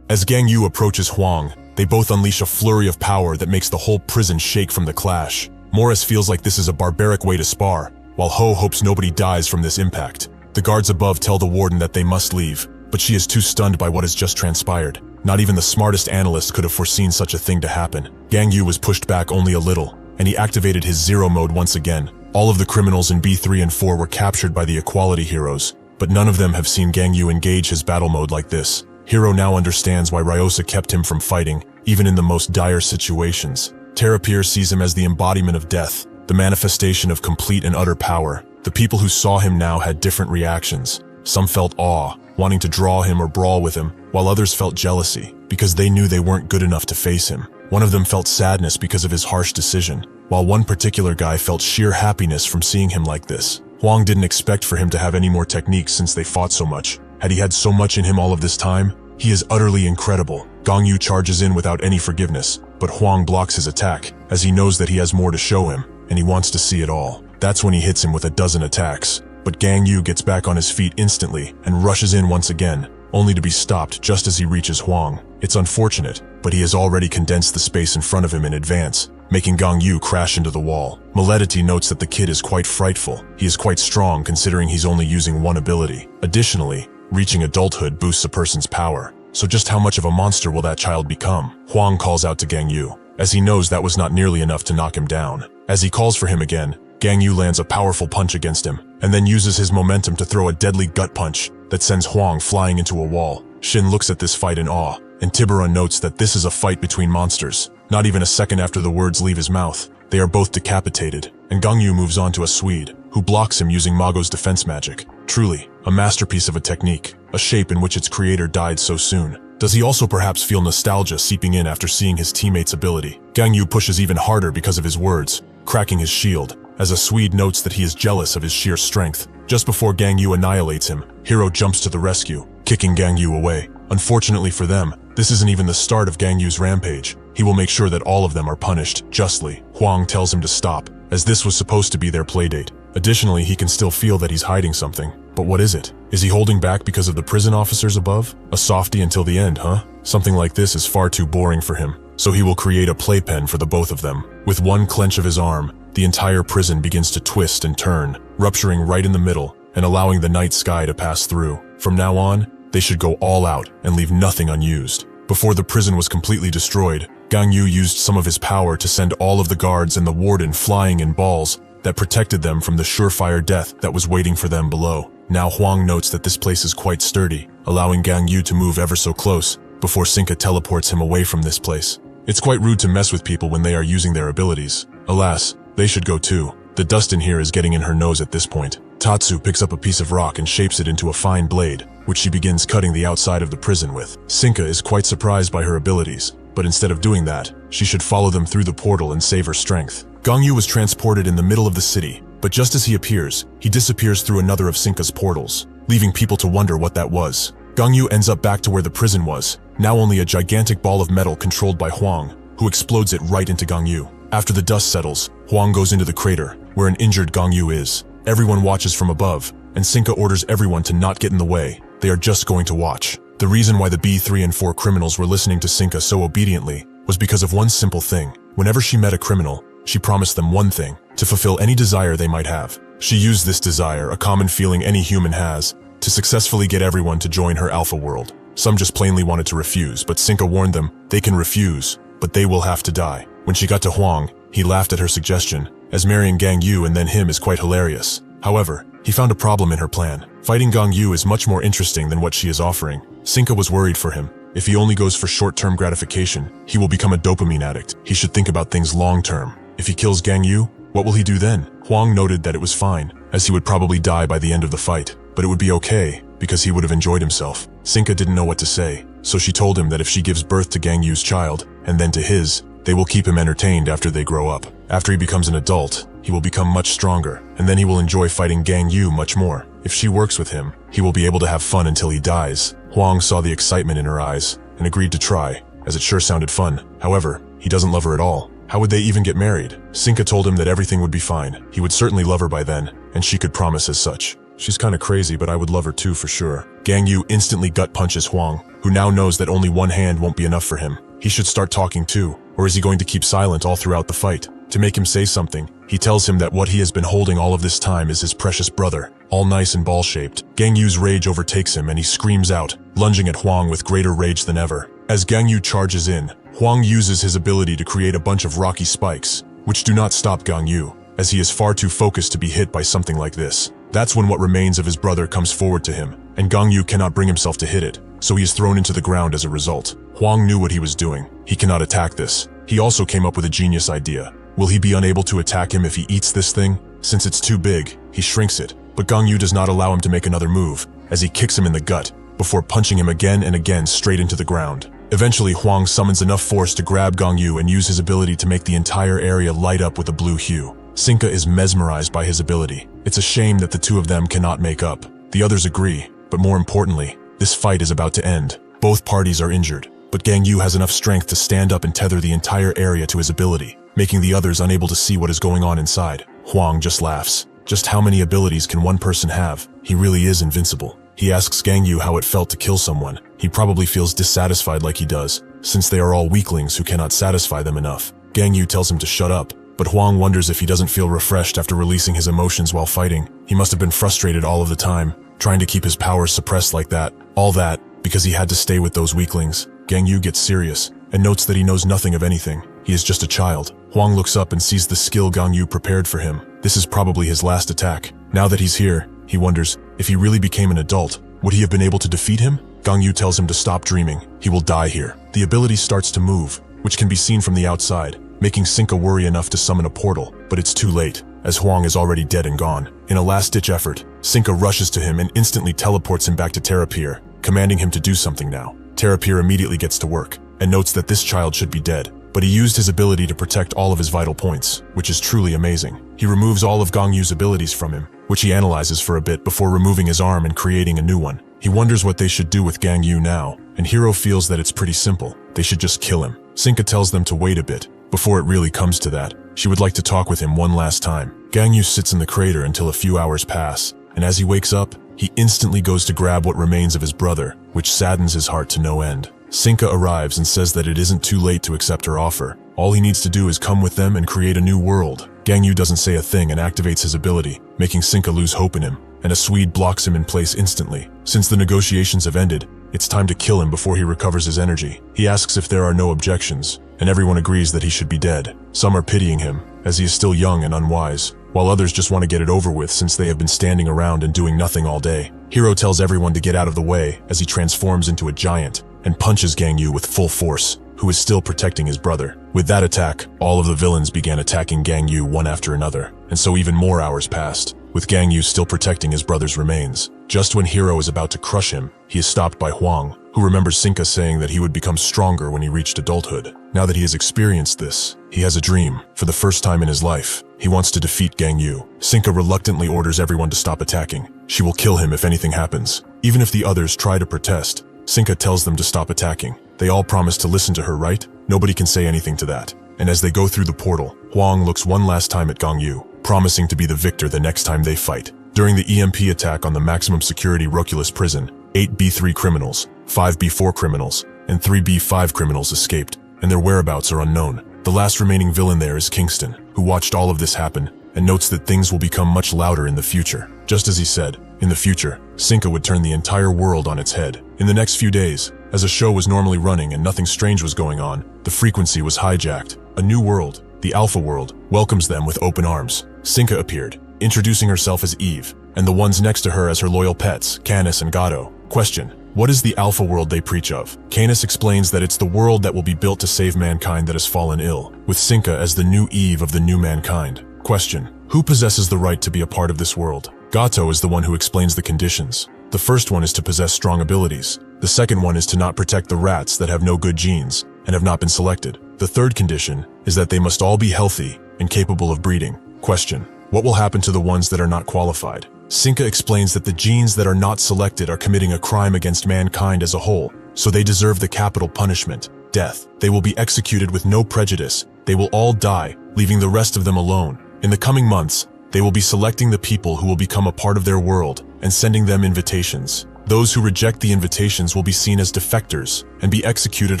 As Gangyu approaches Huang, they both unleash a flurry of power that makes the whole prison shake from the clash. Morris feels like this is a barbaric way to spar, while Ho hopes nobody dies from this impact. The guards above tell the warden that they must leave, but she is too stunned by what has just transpired. Not even the smartest analyst could have foreseen such a thing to happen. Gangyu was pushed back only a little, and he activated his zero mode once again. All of the criminals in B3 and 4 were captured by the Equality heroes, but none of them have seen Gangyu engage his battle mode like this. Hero now understands why Ryosa kept him from fighting, even in the most dire situations. Terapir sees him as the embodiment of death, the manifestation of complete and utter power. The people who saw him now had different reactions. Some felt awe, wanting to draw him or brawl with him, while others felt jealousy, because they knew they weren't good enough to face him. One of them felt sadness because of his harsh decision, while one particular guy felt sheer happiness from seeing him like this. Hwang didn't expect for him to have any more techniques since they fought so much. Had he had so much in him all of this time? He is utterly incredible. Gangyu charges in without any forgiveness, but Hwang blocks his attack, as he knows that he has more to show him, and he wants to see it all. That's when he hits him with a dozen attacks. But Gangyu gets back on his feet instantly and rushes in once again, only to be stopped just as he reaches Hwang. It's unfortunate, but he has already condensed the space in front of him in advance, making Gangyu crash into the wall. Meledity notes that the kid is quite frightful. He is quite strong considering he's only using one ability. Additionally, reaching adulthood boosts a person's power. So just how much of a monster will that child become? Hwang calls out to Gangyu, as he knows that was not nearly enough to knock him down. As he calls for him again, Gangyu lands a powerful punch against him, and then uses his momentum to throw a deadly gut punch that sends Hwang flying into a wall. Shin looks at this fight in awe, and Tiburon notes that this is a fight between monsters. Not even a second after the words leave his mouth, they are both decapitated, and Gangyu moves on to a Swede, who blocks him using Mago's defense magic. Truly, a masterpiece of a technique, a shape in which its creator died so soon. Does he also perhaps feel nostalgia seeping in after seeing his teammate's ability? Gangyu pushes even harder because of his words, cracking his shield, as a Swede notes that he is jealous of his sheer strength. Just before Gangyu annihilates him, Hiro jumps to the rescue, kicking Gangyu away. Unfortunately for them, this isn't even the start of Gangyu's rampage. He will make sure that all of them are punished justly. Hwang tells him to stop, as this was supposed to be their playdate. Additionally, he can still feel that he's hiding something. But what is it? Is he holding back because of the prison officers above? A softie until the end, huh? Something like this is far too boring for him, so he will create a playpen for the both of them. With one clench of his arm, the entire prison begins to twist and turn, rupturing right in the middle and allowing the night sky to pass through. From now on, they should go all out and leave nothing unused. Before the prison was completely destroyed, Gangyu used some of his power to send all of the guards and the warden flying in balls that protected them from the surefire death that was waiting for them below. Now Hwang notes that this place is quite sturdy, allowing Gangyu to move ever so close before Sinka teleports him away from this place. It's quite rude to mess with people when they are using their abilities. Alas, they should go too. The dust in here is getting in her nose at this point. Tatsu picks up a piece of rock and shapes it into a fine blade, which she begins cutting the outside of the prison with. Sinka is quite surprised by her abilities, but instead of doing that, she should follow them through the portal and save her strength. Gangyu was transported in the middle of the city, but just as he appears, he disappears through another of Sinka's portals, leaving people to wonder what that was. Gangyu ends up back to where the prison was, now only a gigantic ball of metal controlled by Hwang, who explodes it right into Gangyu. After the dust settles, Hwang goes into the crater, where an injured Gangyu is. Everyone watches from above, and Sinka orders everyone to not get in the way. They are just going to watch. The reason why the B3 and 4 criminals were listening to Sinka so obediently was because of one simple thing. Whenever she met a criminal, she promised them one thing, to fulfill any desire they might have. She used this desire, a common feeling any human has, to successfully get everyone to join her alpha world. Some just plainly wanted to refuse, but Sinka warned them they can refuse, but they will have to die. When she got to Hwang, he laughed at her suggestion, as marrying Gangyu and then him is quite hilarious. However, he found a problem in her plan. Fighting Gangyu is much more interesting than what she is offering. Sinka was worried for him. If he only goes for short-term gratification, he will become a dopamine addict. He should think about things long-term. If he kills Gangyu, what will he do then? Hwang noted that it was fine, as he would probably die by the end of the fight, but it would be okay, because he would have enjoyed himself. Sinka didn't know what to say, so she told him that if she gives birth to Gangyu's child, and then to his, they will keep him entertained after they grow up. After he becomes an adult, he will become much stronger, and then he will enjoy fighting Gangyu much more. If she works with him, he will be able to have fun until he dies. Hwang saw the excitement in her eyes, and agreed to try, as it sure sounded fun. However, he doesn't love her at all. How would they even get married? Sinka told him that everything would be fine. He would certainly love her by then, and she could promise as such. She's kinda crazy, but I would love her too for sure. Gangyu instantly gut punches Hwang, who now knows that only one hand won't be enough for him. He should start talking too, or is he going to keep silent all throughout the fight? To make him say something, he tells him that what he has been holding all of this time is his precious brother, all nice and ball-shaped. Gangyu's rage overtakes him and he screams out, lunging at Hwang with greater rage than ever. As Gangyu charges in, Hwang uses his ability to create a bunch of rocky spikes, which do not stop Gangyu, as he is far too focused to be hit by something like this. That's when what remains of his brother comes forward to him, and Gangyu cannot bring himself to hit it, so he is thrown into the ground as a result. Hwang knew what he was doing. He cannot attack this. He also came up with a genius idea. Will he be unable to attack him if he eats this thing? Since it's too big, he shrinks it, but Gangyu does not allow him to make another move, as he kicks him in the gut, before punching him again and again straight into the ground. Eventually, Huang summons enough force to grab Gangyu and use his ability to make the entire area light up with a blue hue. Sinka is mesmerized by his ability. It's a shame that the two of them cannot make up. The others agree, but more importantly, this fight is about to end. Both parties are injured, but Gangyu has enough strength to stand up and tether the entire area to his ability, making the others unable to see what is going on inside. Huang just laughs. Just how many abilities can one person have? He really is invincible. He asks Gangyu how it felt to kill someone. He probably feels dissatisfied like he does, since they are all weaklings who cannot satisfy them enough. Gangyu tells him to shut up, but Huang wonders if he doesn't feel refreshed after releasing his emotions while fighting. He must have been frustrated all of the time, trying to keep his powers suppressed like that. All that, because he had to stay with those weaklings. Gangyu gets serious, and notes that he knows nothing of anything. He is just a child. Huang looks up and sees the skill Gangyu prepared for him. This is probably his last attack. Now that he's here, he wonders, if he really became an adult, would he have been able to defeat him? Gangyu tells him to stop dreaming. He will die here. The ability starts to move, which can be seen from the outside, making Sinka worry enough to summon a portal, but it's too late, as Huang is already dead and gone. In a last-ditch effort, Sinka rushes to him and instantly teleports him back to Terrapir, commanding him to do something now. Terrapir immediately gets to work, and notes that this child should be dead, but he used his ability to protect all of his vital points, which is truly amazing. He removes all of Gangyu's abilities from him, which he analyzes for a bit before removing his arm and creating a new one. He wonders what they should do with Gangyu now, and Hiro feels that it's pretty simple. They should just kill him. Sinka tells them to wait a bit, before it really comes to that. She would like to talk with him one last time. Gangyu sits in the crater until a few hours pass, and as he wakes up, he instantly goes to grab what remains of his brother, which saddens his heart to no end. Sinka arrives and says that it isn't too late to accept her offer. All he needs to do is come with them and create a new world. Gangyu doesn't say a thing and activates his ability, making Sinka lose hope in him, and a Swede blocks him in place instantly. Since the negotiations have ended, it's time to kill him before he recovers his energy. He asks if there are no objections, and everyone agrees that he should be dead. Some are pitying him, as he is still young and unwise, while others just want to get it over with since they have been standing around and doing nothing all day. Hiro tells everyone to get out of the way as he transforms into a giant and punches Gangyu with full force, who is still protecting his brother. With that attack, all of the villains began attacking Gangyu one after another, and so even more hours passed, with Gangyu still protecting his brother's remains. Just when Hiro is about to crush him, he is stopped by Huang, who remembers Sinka saying that he would become stronger when he reached adulthood. Now that he has experienced this, he has a dream. For the first time in his life, he wants to defeat Gangyu. Sinka reluctantly orders everyone to stop attacking. She will kill him if anything happens. Even if the others try to protest, Sinka tells them to stop attacking. They all promise to listen to her, right? Nobody can say anything to that. And as they go through the portal, Huang looks one last time at Gangyu, promising to be the victor the next time they fight. During the EMP attack on the maximum security Ruculus Prison, 8B3 criminals, 5B4 criminals, and 3B5 criminals escaped, and their whereabouts are unknown. The last remaining villain there is Kingston, who watched all of this happen, and notes that things will become much louder in the future. Just as he said, in the future, Sinka would turn the entire world on its head. In the next few days, as a show was normally running and nothing strange was going on, the frequency was hijacked. A new world, the Alpha World, welcomes them with open arms. Sinka appeared, introducing herself as Eve, and the ones next to her as her loyal pets, Canis and Gato. Question: what is the Alpha World they preach of? Canis explains that it's the world that will be built to save mankind that has fallen ill, with Sinka as the new Eve of the new mankind. Question: who possesses the right to be a part of this world? Gato is the one who explains the conditions. The first one is to possess strong abilities. The second one is to not protect the rats that have no good genes and have not been selected. The third condition is that they must all be healthy and capable of breeding. Question: what will happen to the ones that are not qualified? Sinka explains that the genes that are not selected are committing a crime against mankind as a whole, so they deserve the capital punishment, death. They will be executed with no prejudice. They will all die, leaving the rest of them alone. In the coming months, they will be selecting the people who will become a part of their world and sending them invitations. Those who reject the invitations will be seen as defectors and be executed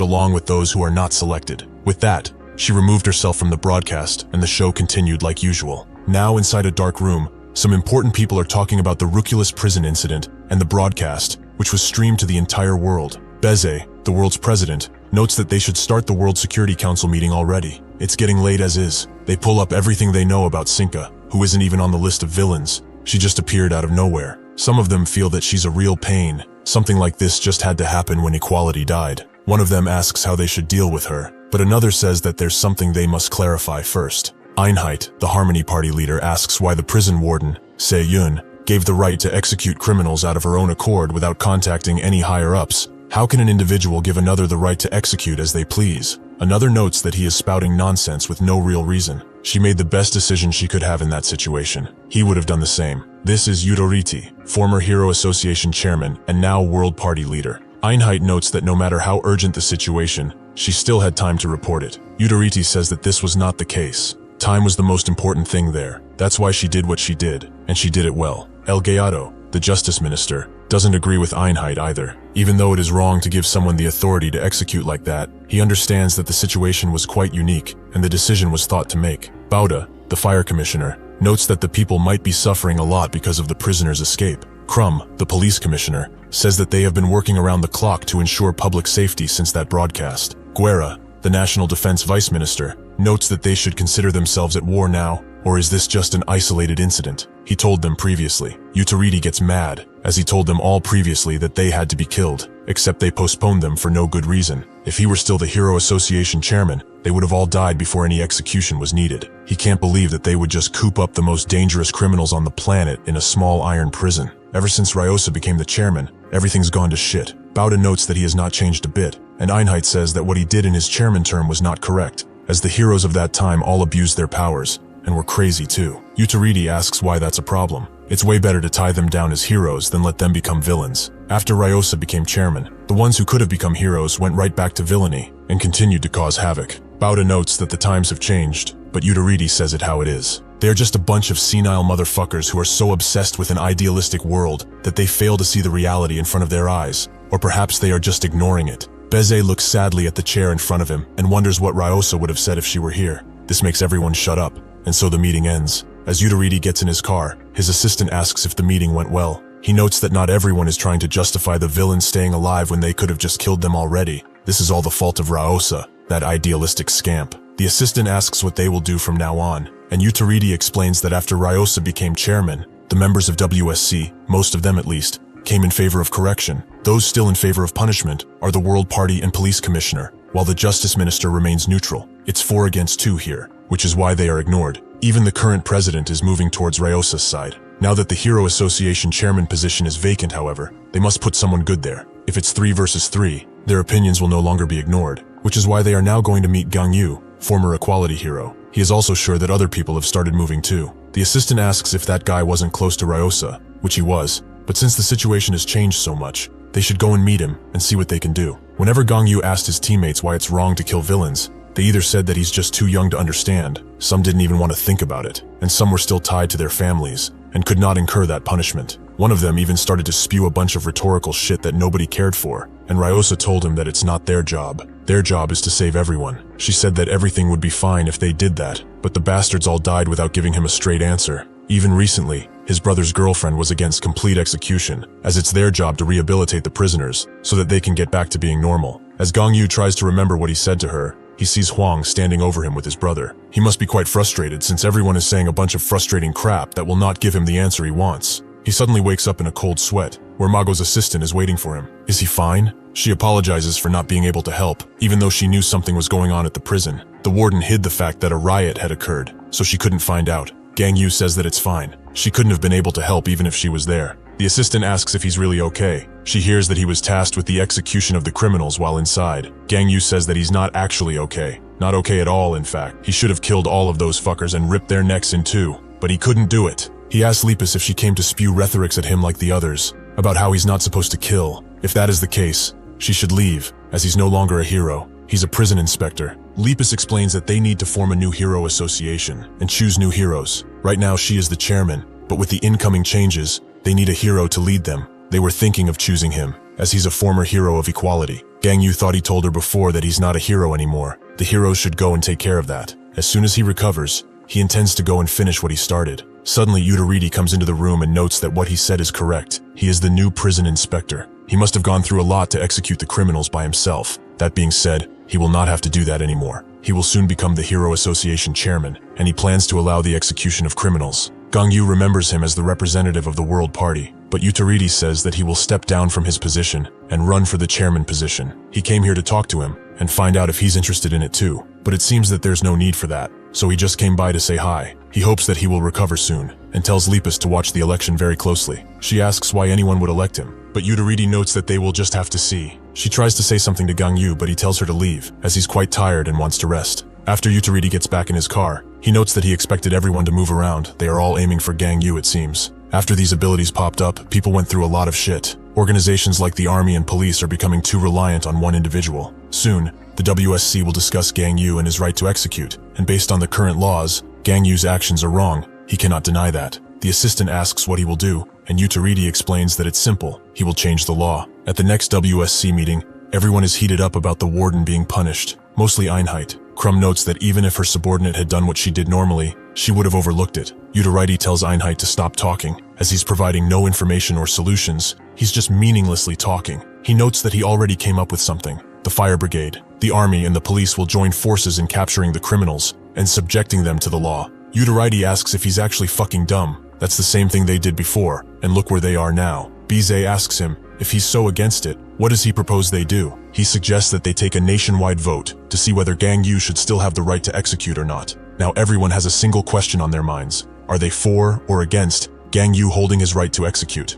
along with those who are not selected. With that, she removed herself from the broadcast and the show continued like usual. Now inside a dark room, some important people are talking about the Ruculus Prison incident and the broadcast, which was streamed to the entire world. Beze, the world's president, notes that they should start the World Security Council meeting already. It's getting late as is. They pull up everything they know about Sinka, who isn't even on the list of villains. She just appeared out of nowhere. Some of them feel that she's a real pain. Something like this just had to happen when equality died. One of them asks how they should deal with her, but another says that there's something they must clarify first. Einheit, the Harmony Party leader, asks why the prison warden, Se Yun, gave the right to execute criminals out of her own accord without contacting any higher-ups. How can an individual give another the right to execute as they please? Another notes that he is spouting nonsense with no real reason. She made the best decision she could have in that situation. He would have done the same. This is Yudoriti, former Hero Association chairman and now World Party leader. Einheit notes that no matter how urgent the situation, she still had time to report it. Yudoriti says that this was not the case. Time was the most important thing there. That's why she did what she did, and she did it well. El Gallado, the justice minister, doesn't agree with Einheit either. Even though it is wrong to give someone the authority to execute like that, he understands that the situation was quite unique, and the decision was thought to make. Bauda, the fire commissioner, notes that the people might be suffering a lot because of the prisoner's escape. Crum, the police commissioner, says that they have been working around the clock to ensure public safety since that broadcast. Guerra, the national defense vice minister, notes that they should consider themselves at war now, or is this just an isolated incident? He told them previously. Utariti gets mad, as he told them all previously that they had to be killed, except they postponed them for no good reason. If he were still the Hero Association chairman, they would have all died before any execution was needed. He can't believe that they would just coop up the most dangerous criminals on the planet in a small iron prison. Ever since Ryosa became the chairman, everything's gone to shit. Bauda notes that he has not changed a bit, and Einheit says that what he did in his chairman term was not correct, as the heroes of that time all abused their powers, and were crazy too. Utariti asks why that's a problem. It's way better to tie them down as heroes than let them become villains. After Ryosa became chairman, the ones who could have become heroes went right back to villainy, and continued to cause havoc. Bauda notes that the times have changed, but Utariti says it how it is. They're just a bunch of senile motherfuckers who are so obsessed with an idealistic world that they fail to see the reality in front of their eyes, or perhaps they are just ignoring it. Beze looks sadly at the chair in front of him and wonders what Ryosa would have said if she were here. This makes everyone shut up, and so the meeting ends. As Utariti gets in his car, his assistant asks if the meeting went well. He notes that not everyone is trying to justify the villains staying alive when they could have just killed them already. This is all the fault of Ryosa, that idealistic scamp. The assistant asks what they will do from now on, and Utariti explains that after Ryosa became chairman, the members of WSC, most of them at least, came in favor of correction. Those still in favor of punishment are the World Party and Police Commissioner, while the Justice Minister remains neutral. It's 4 against 2 here, which is why they are ignored. Even the current president is moving towards Ryosa's side. Now that the Hero Association chairman position is vacant, however, they must put someone good there. If it's 3 versus 3, their opinions will no longer be ignored, which is why they are now going to meet Gangyu, former equality hero. He is also sure that other people have started moving too. The assistant asks if that guy wasn't close to Ryosa, which he was, but since the situation has changed so much, they should go and meet him and see what they can do. Whenever Gangyu asked his teammates why it's wrong to kill villains, they either said that he's just too young to understand, some didn't even want to think about it, and some were still tied to their families and could not incur that punishment. One of them even started to spew a bunch of rhetorical shit that nobody cared for, and Ryosa told him that it's not their job. Their job is to save everyone. She said that everything would be fine if they did that, but the bastards all died without giving him a straight answer. Even recently, his brother's girlfriend was against complete execution, as it's their job to rehabilitate the prisoners so that they can get back to being normal. As Gangyu tries to remember what he said to her, he sees Huang standing over him with his brother. He must be quite frustrated since everyone is saying a bunch of frustrating crap that will not give him the answer he wants. He suddenly wakes up in a cold sweat, where Mago's assistant is waiting for him. Is he fine? She apologizes for not being able to help, even though she knew something was going on at the prison. The warden hid the fact that a riot had occurred, so she couldn't find out. Gangyu says that it's fine. She couldn't have been able to help even if she was there. The assistant asks if he's really okay. She hears that he was tasked with the execution of the criminals while inside. Gangyu says that he's not actually okay. Not okay at all, in fact. He should have killed all of those fuckers and ripped their necks in two, but he couldn't do it. He asks Lepus if she came to spew rhetorics at him like the others, about how he's not supposed to kill. If that is the case, she should leave, as he's no longer a hero. He's a prison inspector. Lepus explains that they need to form a new hero association and choose new heroes. Right now she is the chairman, but with the incoming changes, they need a hero to lead them. They were thinking of choosing him, as he's a former hero of equality. Gangyu thought he told her before that he's not a hero anymore. The heroes should go and take care of that. As soon as he recovers, he intends to go and finish what he started. Suddenly Utariti comes into the room and notes that what he said is correct. He is the new prison inspector. He must have gone through a lot to execute the criminals by himself. That being said, he will not have to do that anymore. He will soon become the Hero Association chairman, and he plans to allow the execution of criminals. Gangyu remembers him as the representative of the World Party, but Utariti says that he will step down from his position and run for the chairman position. He came here to talk to him and find out if he's interested in it too, but it seems that there's no need for that, so he just came by to say hi. He hopes that he will recover soon, and tells Lepus to watch the election very closely. She asks why anyone would elect him, but Yutariti notes that they will just have to see. She tries to say something to Gangyu, but he tells her to leave, as he's quite tired and wants to rest. After Yutariti gets back in his car, he notes that he expected everyone to move around. They are all aiming for Gangyu, it seems. After these abilities popped up, people went through a lot of shit. Organizations like the army and police are becoming too reliant on one individual. Soon, the WSC will discuss Gangyu and his right to execute, and based on the current laws, Gangyu's actions are wrong. He cannot deny that. The assistant asks what he will do, and Yutariti explains that it's simple. He will change the law. At the next WSC meeting, everyone is heated up about the warden being punished, mostly Einheit. Crumb notes that even if her subordinate had done what she did normally, she would have overlooked it. Yutariti tells Einheit to stop talking, as he's providing no information or solutions. He's just meaninglessly talking. He notes that he already came up with something. The fire brigade, the army, and the police will join forces in capturing the criminals and subjecting them to the law. Yutariti asks if he's actually fucking dumb. That's the same thing they did before, and look where they are now. Bize asks him, if he's so against it, what does he propose they do? He suggests that they take a nationwide vote to see whether Gangyu should still have the right to execute or not. Now everyone has a single question on their minds. Are they for or against Gangyu holding his right to execute?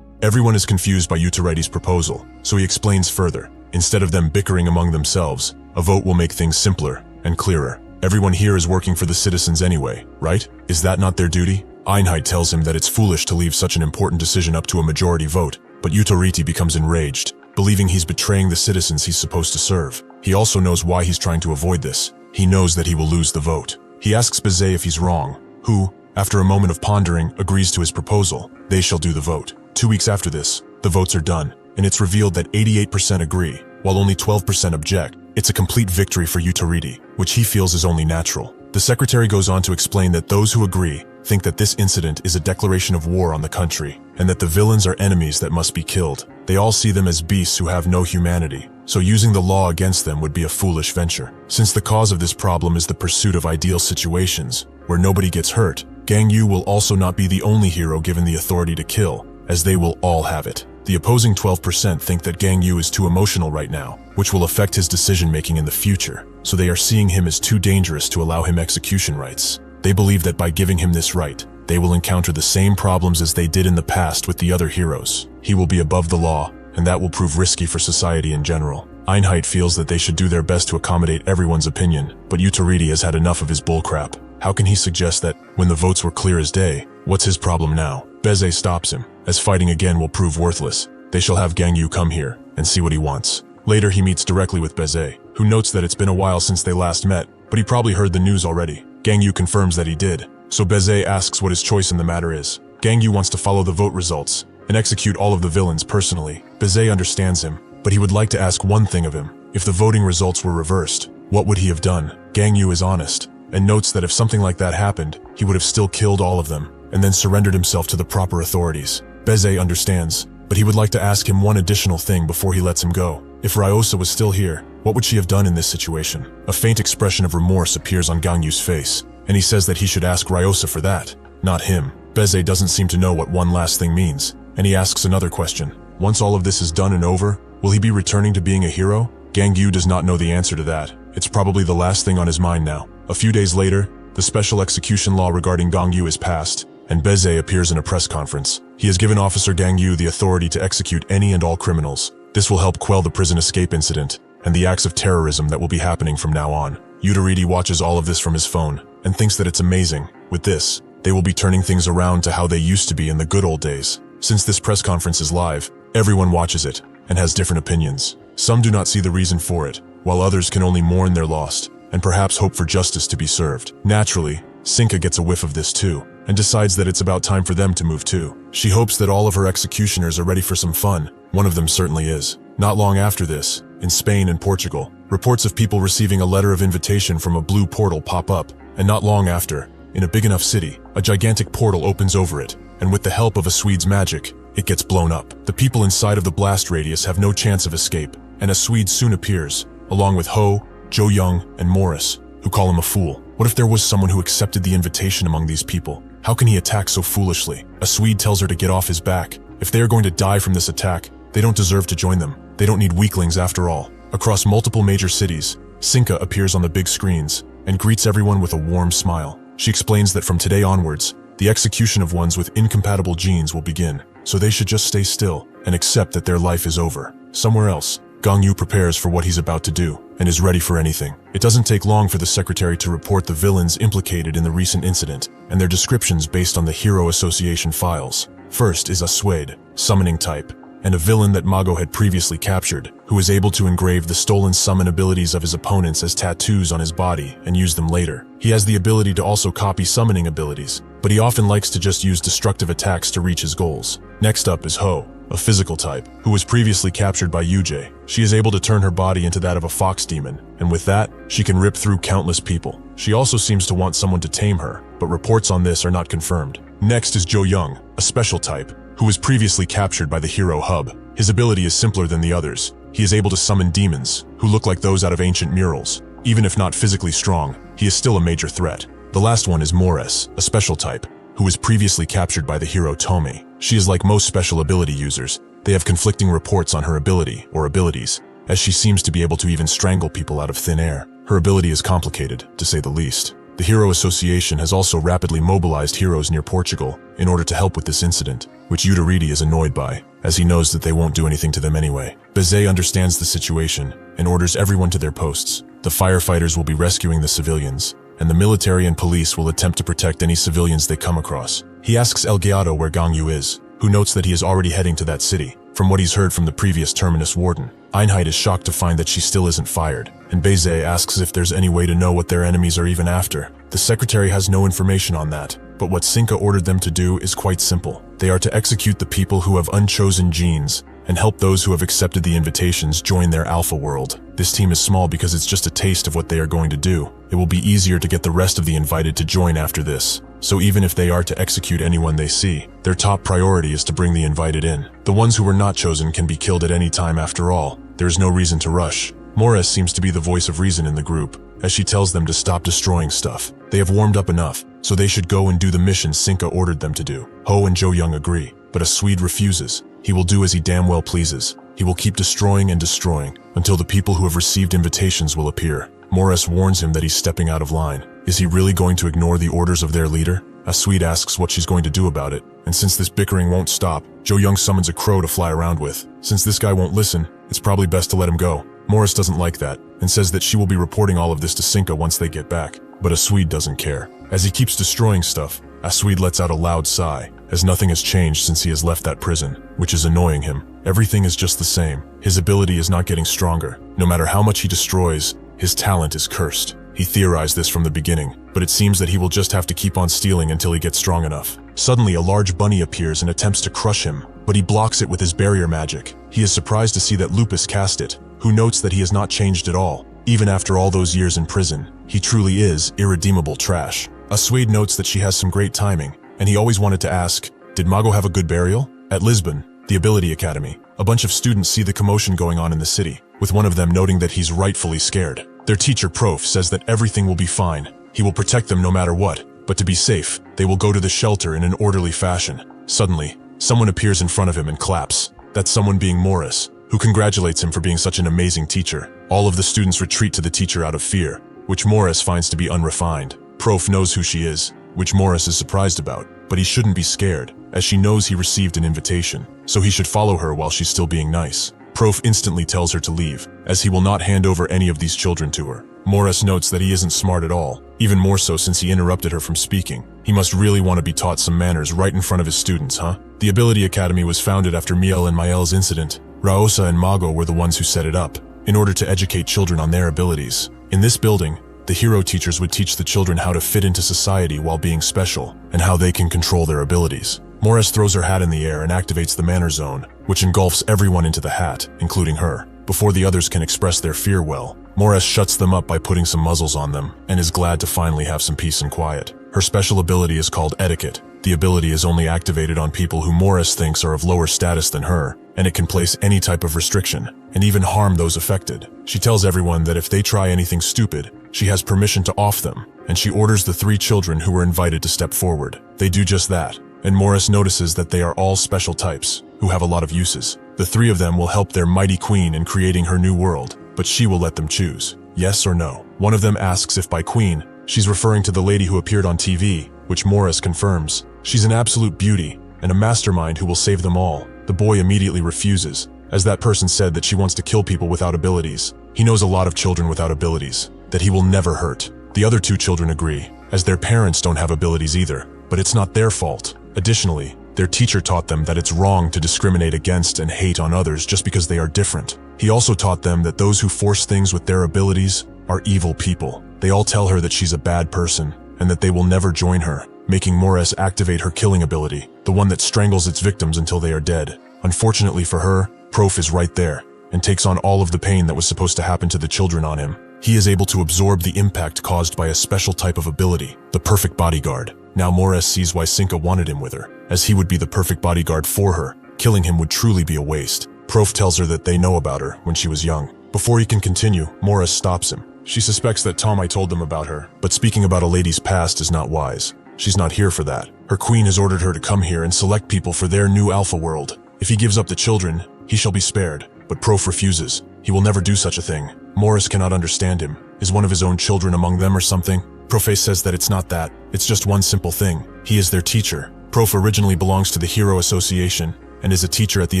Everyone is confused by Yutariti's proposal, so he explains further. Instead of them bickering among themselves, a vote will make things simpler and clearer. Everyone here is working for the citizens anyway, right? Is that not their duty? Einheit tells him that it's foolish to leave such an important decision up to a majority vote, but Yutariti becomes enraged, believing he's betraying the citizens he's supposed to serve. He also knows why he's trying to avoid this. He knows that he will lose the vote. He asks Bize if he's wrong, who, after a moment of pondering, agrees to his proposal. They shall do the vote. 2 weeks after this, the votes are done, and it's revealed that 88% agree, while only 12% object. It's a complete victory for Yutariti, which he feels is only natural. The secretary goes on to explain that those who agree think that this incident is a declaration of war on the country, and that the villains are enemies that must be killed. They all see them as beasts who have no humanity, so using the law against them would be a foolish venture. Since the cause of this problem is the pursuit of ideal situations, where nobody gets hurt, Gangyu will also not be the only hero given the authority to kill, as they will all have it. The opposing 12% think that Gangyu is too emotional right now, which will affect his decision-making in the future, so they are seeing him as too dangerous to allow him execution rights. They believe that by giving him this right, they will encounter the same problems as they did in the past with the other heroes. He will be above the law, and that will prove risky for society in general. Einheit feels that they should do their best to accommodate everyone's opinion, but Yutariti has had enough of his bullcrap. How can he suggest that, when the votes were clear as day, what's his problem now? Bize stops him, as fighting again will prove worthless. They shall have Gangyu come here, and see what he wants. Later he meets directly with Bize, who notes that it's been a while since they last met, but he probably heard the news already. Gangyu confirms that he did, so Bize asks what his choice in the matter is. Gangyu wants to follow the vote results, and execute all of the villains personally. Bize understands him, but he would like to ask one thing of him. If the voting results were reversed, what would he have done? Gangyu is honest, and notes that if something like that happened, he would have still killed all of them, and then surrendered himself to the proper authorities. Bize understands, but he would like to ask him one additional thing before he lets him go. If Ryosa was still here, what would she have done in this situation? A faint expression of remorse appears on Gangyu's face, and he says that he should ask Ryosa for that, not him. Bize doesn't seem to know what one last thing means, and he asks another question. Once all of this is done and over, will he be returning to being a hero? Gangyu does not know the answer to that. It's probably the last thing on his mind now. A few days later, the special execution law regarding Gangyu is passed, and Bize appears in a press conference. He has given Officer Gangyu the authority to execute any and all criminals. This will help quell the prison escape incident and the acts of terrorism that will be happening from now on. Yutariti watches all of this from his phone and thinks that it's amazing. With this, they will be turning things around to how they used to be in the good old days. Since this press conference is live, everyone watches it and has different opinions. Some do not see the reason for it, while others can only mourn their lost and perhaps hope for justice to be served. Naturally, Sinka gets a whiff of this too, and decides that it's about time for them to move too. She hopes that all of her executioners are ready for some fun. One of them certainly is. Not long after this, in Spain and Portugal, reports of people receiving a letter of invitation from a blue portal pop up, and not long after, in a big enough city, a gigantic portal opens over it, and with the help of a Swede's magic, it gets blown up. The people inside of the blast radius have no chance of escape, and a Swede soon appears, along with Ho, Jo Young, and Morris, who call him a fool. What if there was someone who accepted the invitation among these people? How can he attack so foolishly? A Swede tells her to get off his back. If they are going to die from this attack, they don't deserve to join them. They don't need weaklings after all. Across multiple major cities, Sinka appears on the big screens and greets everyone with a warm smile. She explains that from today onwards, the execution of ones with incompatible genes will begin, so they should just stay still and accept that their life is over. Somewhere else, Gangyu prepares for what he's about to do and is ready for anything. It doesn't take long for the secretary to report the villains implicated in the recent incident and their descriptions based on the Hero Association files. First is a Suede, summoning type, and a villain that Mago had previously captured, who is able to engrave the stolen summon abilities of his opponents as tattoos on his body and use them later. He has the ability to also copy summoning abilities, but he often likes to just use destructive attacks to reach his goals. Next up is Ho, a physical type, who was previously captured by Yujie. She is able to turn her body into that of a fox demon, and with that, she can rip through countless people. She also seems to want someone to tame her, but reports on this are not confirmed. Next is Jo Young, a special type, who was previously captured by the Hero Hub. His ability is simpler than the others. He is able to summon demons, who look like those out of ancient murals. Even if not physically strong, he is still a major threat. The last one is Mores, a special type, who was previously captured by the hero Tomi. She is like most special ability users. They have conflicting reports on her ability, or abilities, as she seems to be able to even strangle people out of thin air. Her ability is complicated, to say the least. The Hero Association has also rapidly mobilized heroes near Portugal in order to help with this incident, which Yudariti is annoyed by, as he knows that they won't do anything to them anyway. Bezet understands the situation and orders everyone to their posts. The firefighters will be rescuing the civilians, and the military and police will attempt to protect any civilians they come across. He asks El Gato where Gangyu is, who notes that he is already heading to that city, from what he's heard from the previous terminus warden. Einheit is shocked to find that she still isn't fired, and Bezet asks if there's any way to know what their enemies are even after. The secretary has no information on that, but what Sinka ordered them to do is quite simple. They are to execute the people who have unchosen genes and help those who have accepted the invitations join their alpha world. This team is small because it's just a taste of what they are going to do. It will be easier to get the rest of the invited to join after this. So even if they are to execute anyone they see, their top priority is to bring the invited in. The ones who were not chosen can be killed at any time after all. There is no reason to rush. Mores seems to be the voice of reason in the group, as she tells them to stop destroying stuff. They have warmed up enough, so they should go and do the mission Sinka ordered them to do. Ho and Jo Young agree, but a Swede refuses. He will do as he damn well pleases. He will keep destroying and destroying until the people who have received invitations will appear. Mores warns him that he's stepping out of line. Is he really going to ignore the orders of their leader? A Swede asks what she's going to do about it, and since this bickering won't stop, Jo Young summons a crow to fly around with. Since this guy won't listen, it's probably best to let him go. Mores doesn't like that, and says that she will be reporting all of this to Sinka once they get back. But a Swede doesn't care. As he keeps destroying stuff, a Swede lets out a loud sigh, as nothing has changed since he has left that prison, which is annoying him. Everything is just the same. His ability is not getting stronger. No matter how much he destroys, his talent is cursed. He theorized this from the beginning, but it seems that he will just have to keep on stealing until he gets strong enough. Suddenly, a large bunny appears and attempts to crush him, but he blocks it with his barrier magic. He is surprised to see that Lupus cast it, who notes that he has not changed at all. Even after all those years in prison, he truly is irredeemable trash. A Swede notes that she has some great timing, and he always wanted to ask, did Mago have a good burial? At Lisbon, the Ability Academy, a bunch of students see the commotion going on in the city, with one of them noting that he's rightfully scared. Their teacher, Prof, says that everything will be fine. He will protect them no matter what, but to be safe, they will go to the shelter in an orderly fashion. Suddenly, someone appears in front of him and claps. That's someone being Morris, who congratulates him for being such an amazing teacher. All of the students retreat to the teacher out of fear, which Morris finds to be unrefined. Prof knows who she is, which Morris is surprised about, but he shouldn't be scared, as she knows he received an invitation, so he should follow her while she's still being nice. Prof instantly tells her to leave, as he will not hand over any of these children to her. Morris notes that he isn't smart at all, even more so since he interrupted her from speaking. He must really want to be taught some manners right in front of his students, huh? The Ability Academy was founded after Miel and Mael's incident. Raosa and Mago were the ones who set it up, in order to educate children on their abilities. In this building, the hero teachers would teach the children how to fit into society while being special, and how they can control their abilities. Morris throws her hat in the air and activates the Manner Zone, which engulfs everyone into the hat, including her. Before the others can express their fear well, Morris shuts them up by putting some muzzles on them, and is glad to finally have some peace and quiet. Her special ability is called Etiquette. The ability is only activated on people who Morris thinks are of lower status than her, and it can place any type of restriction, and even harm those affected. She tells everyone that if they try anything stupid, she has permission to off them, and she orders the 3 children who were invited to step forward. They do just that, and Morris notices that they are all special types, who have a lot of uses. The 3 of them will help their mighty queen in creating her new world, but she will let them choose, yes or no. One of them asks if by queen, she's referring to the lady who appeared on TV, which Morris confirms. She's an absolute beauty, and a mastermind who will save them all. The boy immediately refuses, as that person said that she wants to kill people without abilities. He knows a lot of children without abilities, that he will never hurt. The other two children agree, as their parents don't have abilities either, but it's not their fault. Additionally, their teacher taught them that it's wrong to discriminate against and hate on others just because they are different. He also taught them that those who force things with their abilities are evil people. They all tell her that she's a bad person, and that they will never join her, making Morris activate her killing ability, the one that strangles its victims until they are dead. Unfortunately for her, Prof is right there, and takes on all of the pain that was supposed to happen to the children on him. He is able to absorb the impact caused by a special type of ability, the perfect bodyguard. Now Morris sees why Sinka wanted him with her, as he would be the perfect bodyguard for her. Killing him would truly be a waste. Prof tells her that they know about her when she was young. Before he can continue, Morris stops him. She suspects that Tomai told them about her, but speaking about a lady's past is not wise. She's not here for that. Her queen has ordered her to come here and select people for their new alpha world. If he gives up the children, he shall be spared. But Prof refuses. He will never do such a thing. Morris cannot understand him. Is one of his own children among them or something? Prof says that it's not that. It's just one simple thing. He is their teacher. Prof originally belongs to the Hero Association and is a teacher at the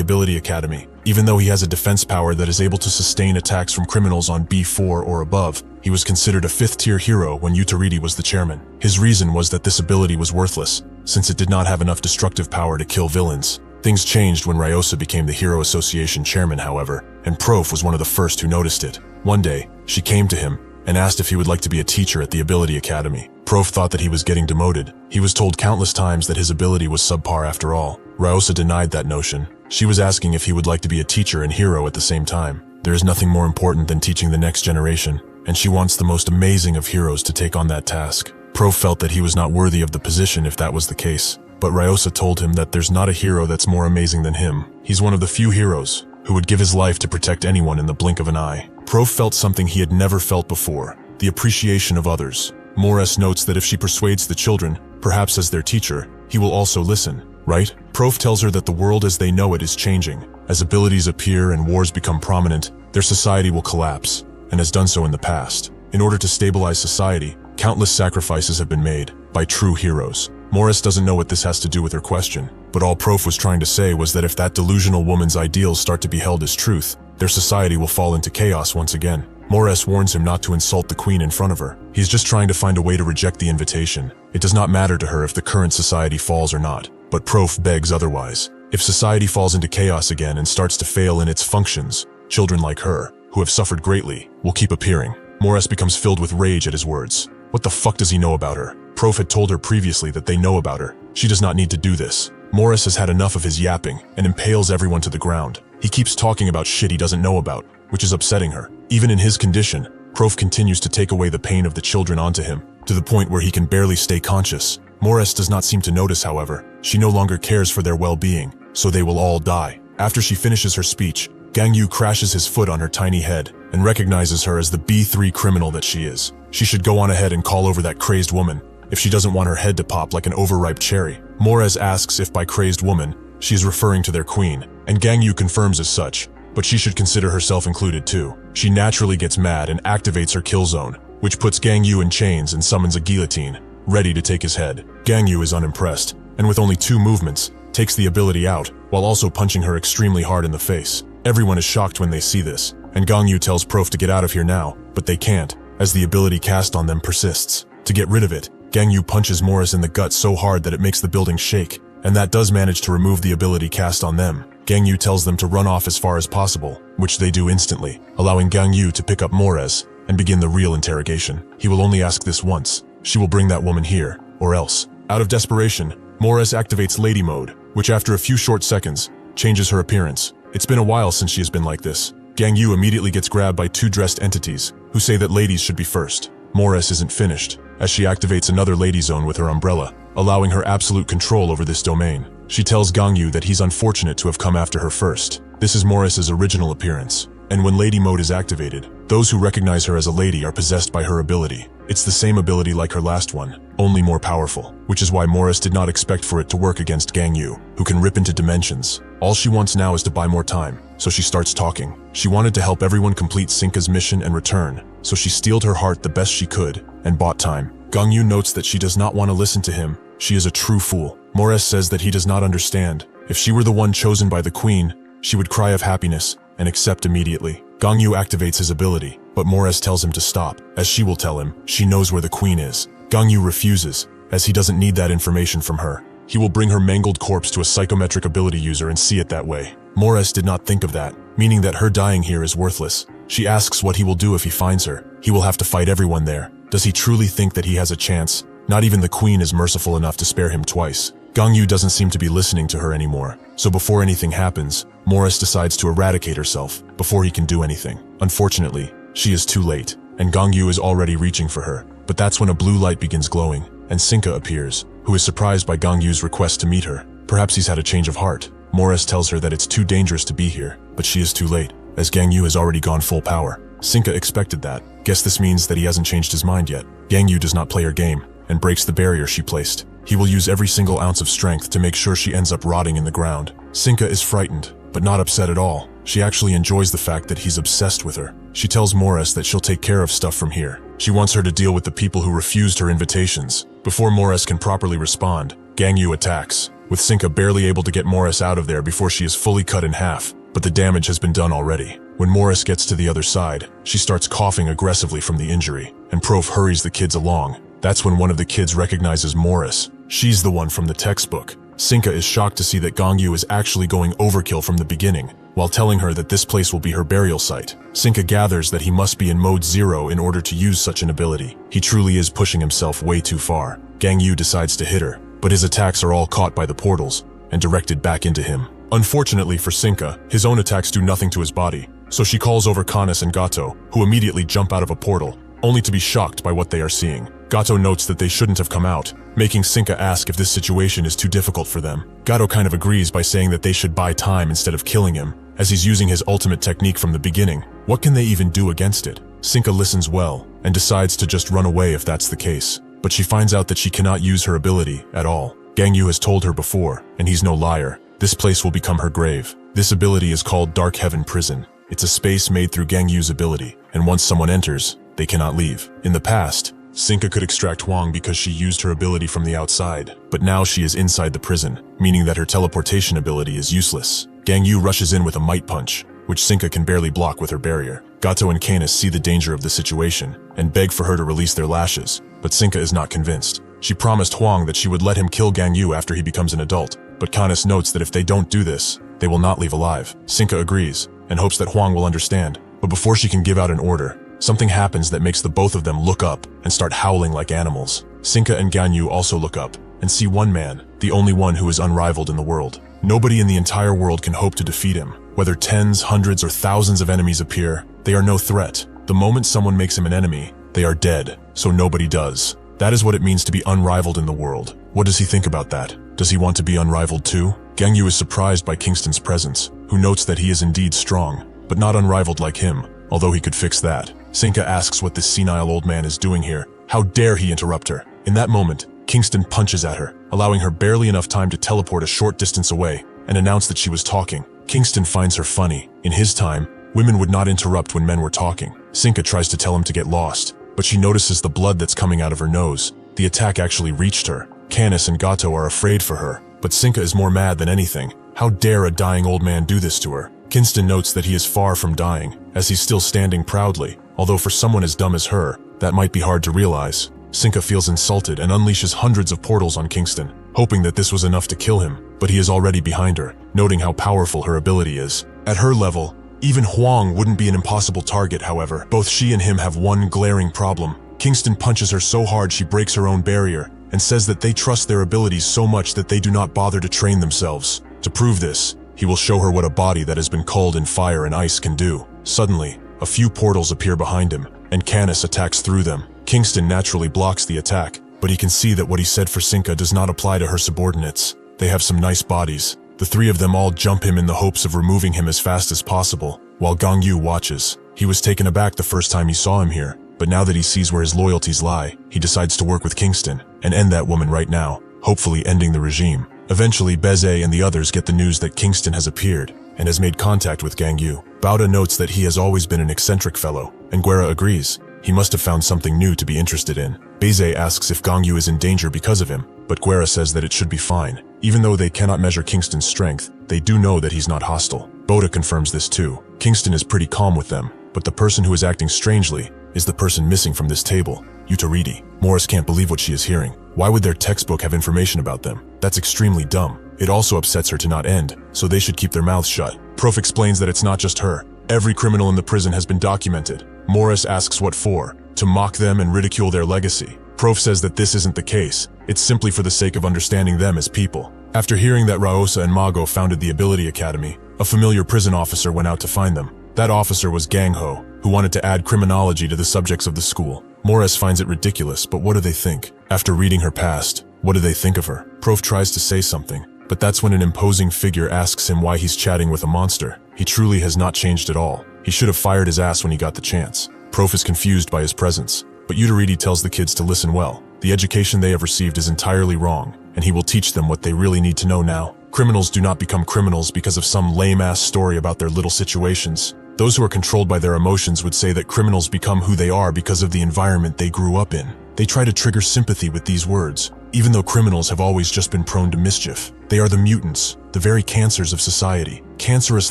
Ability Academy. Even though he has a defense power that is able to sustain attacks from criminals on B4 or above, he was considered a 5th-tier hero when Utariti was the chairman. His reason was that this ability was worthless, since it did not have enough destructive power to kill villains. Things changed when Ryosa became the Hero Association chairman, however, and Prof was one of the first who noticed it. One day, she came to him and asked if he would like to be a teacher at the Ability Academy. Prof thought that he was getting demoted. He was told countless times that his ability was subpar after all. Ryosa denied that notion. She was asking if he would like to be a teacher and hero at the same time. There is nothing more important than teaching the next generation, and she wants the most amazing of heroes to take on that task. Prof felt that he was not worthy of the position if that was the case, but Ryosa told him that there's not a hero that's more amazing than him. He's one of the few heroes who would give his life to protect anyone in the blink of an eye. Prof felt something he had never felt before, the appreciation of others. Morris notes that if she persuades the children, perhaps as their teacher, he will also listen, right? Prof tells her that the world as they know it is changing. As abilities appear and wars become prominent, their society will collapse, and has done so in the past. In order to stabilize society, countless sacrifices have been made by true heroes. Morris doesn't know what this has to do with her question, but all Prof was trying to say was that if that delusional woman's ideals start to be held as truth, their society will fall into chaos once again. Morris warns him not to insult the queen in front of her. He's just trying to find a way to reject the invitation. It does not matter to her if the current society falls or not, but Prof begs otherwise. If society falls into chaos again and starts to fail in its functions, children like her, who have suffered greatly, will keep appearing. Morris becomes filled with rage at his words. What the fuck does he know about her? Prof had told her previously that they know about her. She does not need to do this. Morris has had enough of his yapping and impales everyone to the ground. He keeps talking about shit he doesn't know about, which is upsetting her. Even in his condition, Prof continues to take away the pain of the children onto him, to the point where he can barely stay conscious. Morris does not seem to notice, however. She no longer cares for their well-being, so they will all die. After she finishes her speech, Gangyu crashes his foot on her tiny head and recognizes her as the B3 criminal that she is. She should go on ahead and call over that crazed woman if she doesn't want her head to pop like an overripe cherry. Morris asks if by crazed woman, she is referring to their queen, and Gangyu confirms as such, but she should consider herself included too. She naturally gets mad and activates her kill zone, which puts Gangyu in chains and summons a guillotine, ready to take his head. Gangyu is unimpressed, and with only 2 movements, takes the ability out, while also punching her extremely hard in the face. Everyone is shocked when they see this, and Gangyu tells Prof to get out of here now, but they can't, as the ability cast on them persists. To get rid of it, Gangyu punches Morris in the gut so hard that it makes the building shake, and that does manage to remove the ability cast on them. Gangyu tells them to run off as far as possible, which they do instantly, allowing Gangyu to pick up Morris and begin the real interrogation. He will only ask this once. She will bring that woman here, or else. Out of desperation, Morris activates Lady Mode, which after a few short seconds, changes her appearance. It's been a while since she has been like this. Gangyu immediately gets grabbed by 2 dressed entities, who say that ladies should be first. Morris isn't finished, as she activates another lady zone with her umbrella, allowing her absolute control over this domain. She tells Gangyu that he's unfortunate to have come after her first. This is Morris's original appearance, and when Lady Mode is activated, those who recognize her as a lady are possessed by her ability. It's the same ability like her last one, only more powerful, which is why Morris did not expect for it to work against Gangyu, who can rip into dimensions. All she wants now is to buy more time, so she starts talking. She wanted to help everyone complete Sinka's mission and return, so she steeled her heart the best she could and bought time. Gangyu notes that she does not want to listen to him. She is a true fool. Morris says that he does not understand. If she were the one chosen by the queen, she would cry of happiness and accept immediately. Gangyu activates his ability, but Morris tells him to stop, as she will tell him she knows where the queen is. Gangyu refuses, as he doesn't need that information from her. He will bring her mangled corpse to a psychometric ability user and see it that way. Morris did not think of that, meaning that her dying here is worthless. She asks what he will do if he finds her. He will have to fight everyone there. Does he truly think that he has a chance? Not even the queen is merciful enough to spare him twice. Gangyu doesn't seem to be listening to her anymore, so before anything happens, Morris decides to eradicate herself before he can do anything. Unfortunately, she is too late, and Gangyu is already reaching for her. But that's when a blue light begins glowing, and Sinka appears, who is surprised by Gangyu's request to meet her. Perhaps he's had a change of heart. Morris tells her that it's too dangerous to be here, but she is too late, as Gangyu has already gone full power. Sinka expected that. Guess this means that he hasn't changed his mind yet. Gangyu does not play her game, and breaks the barrier she placed. He will use every single ounce of strength to make sure she ends up rotting in the ground. Sinka is frightened, but not upset at all. She actually enjoys the fact that he's obsessed with her. She tells Morris that she'll take care of stuff from here. She wants her to deal with the people who refused her invitations. Before Morris can properly respond, Gangyu attacks, with Sinka barely able to get Morris out of there before she is fully cut in half, but the damage has been done already. When Morris gets to the other side, she starts coughing aggressively from the injury, and Prof hurries the kids along. That's when one of the kids recognizes Morris. She's the one from the textbook. Sinka is shocked to see that Gangyu is actually going overkill from the beginning, while telling her that this place will be her burial site. Sinka gathers that he must be in mode 0 in order to use such an ability. He truly is pushing himself way too far. Gangyu decides to hit her, but his attacks are all caught by the portals and directed back into him. Unfortunately for Sinka, his own attacks do nothing to his body, so she calls over Canis and Gato, who immediately jump out of a portal, only to be shocked by what they are seeing. Gato notes that they shouldn't have come out, making Sinka ask if this situation is too difficult for them. Gato kind of agrees by saying that they should buy time instead of killing him, as he's using his ultimate technique from the beginning. What can they even do against it? Sinka listens well, and decides to just run away if that's the case. But she finds out that she cannot use her ability at all. Gangyu has told her before, and he's no liar. This place will become her grave. This ability is called Dark Heaven Prison. It's a space made through Gangyu's ability, and once someone enters, they cannot leave. In the past, Sinka could extract Huang because she used her ability from the outside, but now she is inside the prison, meaning that her teleportation ability is useless. Gangyu rushes in with a might punch, which Sinka can barely block with her barrier. Gato and Canis see the danger of the situation, and beg for her to release their lashes, but Sinka is not convinced. She promised Huang that she would let him kill Gangyu after he becomes an adult, but Canis notes that if they don't do this, they will not leave alive. Sinka agrees, and hopes that Huang will understand, but before she can give out an order, something happens that makes the both of them look up and start howling like animals. Sinka and Gangyu also look up and see one man, the only one who is unrivaled in the world. Nobody in the entire world can hope to defeat him. Whether tens, hundreds, or thousands of enemies appear, they are no threat. The moment someone makes him an enemy, they are dead, so nobody does. That is what it means to be unrivaled in the world. What does he think about that? Does he want to be unrivaled too? Gangyu is surprised by Kingston's presence, who notes that he is indeed strong, but not unrivaled like him, although he could fix that. Sinka asks what this senile old man is doing here. How dare he interrupt her? In that moment, Kingston punches at her, allowing her barely enough time to teleport a short distance away and announce that she was talking. Kingston finds her funny. In his time, women would not interrupt when men were talking. Sinka tries to tell him to get lost, but she notices the blood that's coming out of her nose. The attack actually reached her. Canis and Gato are afraid for her, but Sinka is more mad than anything. How dare a dying old man do this to her? Kingston notes that he is far from dying, as he's still standing proudly, although for someone as dumb as her, that might be hard to realize. Sinka feels insulted and unleashes hundreds of portals on Kingston, hoping that this was enough to kill him, but he is already behind her, noting how powerful her ability is. At her level, even Huang wouldn't be an impossible target, however. Both she and him have one glaring problem. Kingston punches her so hard she breaks her own barrier, and says that they trust their abilities so much that they do not bother to train themselves. To prove this, he will show her what a body that has been culled in fire and ice can do. Suddenly, a few portals appear behind him, and Canis attacks through them. Kingston naturally blocks the attack, but he can see that what he said for Sinka does not apply to her subordinates. They have some nice bodies. The three of them all jump him in the hopes of removing him as fast as possible, while Gangyu watches. He was taken aback the first time he saw him here, but now that he sees where his loyalties lie, he decides to work with Kingston and end that woman right now, hopefully ending the regime. Eventually, Beze and the others get the news that Kingston has appeared and has made contact with Gangyu. Bauda notes that he has always been an eccentric fellow, and Guerra agrees. He must have found something new to be interested in. Beze asks if Gangyu is in danger because of him, but Guerra says that it should be fine. Even though they cannot measure Kingston's strength, they do know that he's not hostile. Boda confirms this too. Kingston is pretty calm with them, but the person who is acting strangely is the person missing from this table, Utoridi. Morris can't believe what she is hearing. Why would their textbook have information about them? That's extremely dumb. It also upsets her to not end, so they should keep their mouths shut. Prof explains that it's not just her. Every criminal in the prison has been documented. Morris asks what for, to mock them and ridicule their legacy. Prof says that this isn't the case. It's simply for the sake of understanding them as people. After hearing that Raosa and Mago founded the Ability Academy, a familiar prison officer went out to find them. That officer was Gangho, who wanted to add criminology to the subjects of the school. Morris finds it ridiculous, but what do they think? After reading her past, what do they think of her? Prof tries to say something, but that's when an imposing figure asks him why he's chatting with a monster. He truly has not changed at all. He should have fired his ass when he got the chance. Prof is confused by his presence, but Utoridi tells the kids to listen well. The education they have received is entirely wrong, and he will teach them what they really need to know now. Criminals do not become criminals because of some lame-ass story about their little situations. Those who are controlled by their emotions would say that criminals become who they are because of the environment they grew up in. They try to trigger sympathy with these words, even though criminals have always just been prone to mischief. They are the mutants, the very cancers of society. Cancerous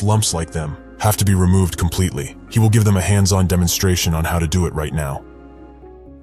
lumps like them have to be removed completely. He will give them a hands-on demonstration on how to do it right now.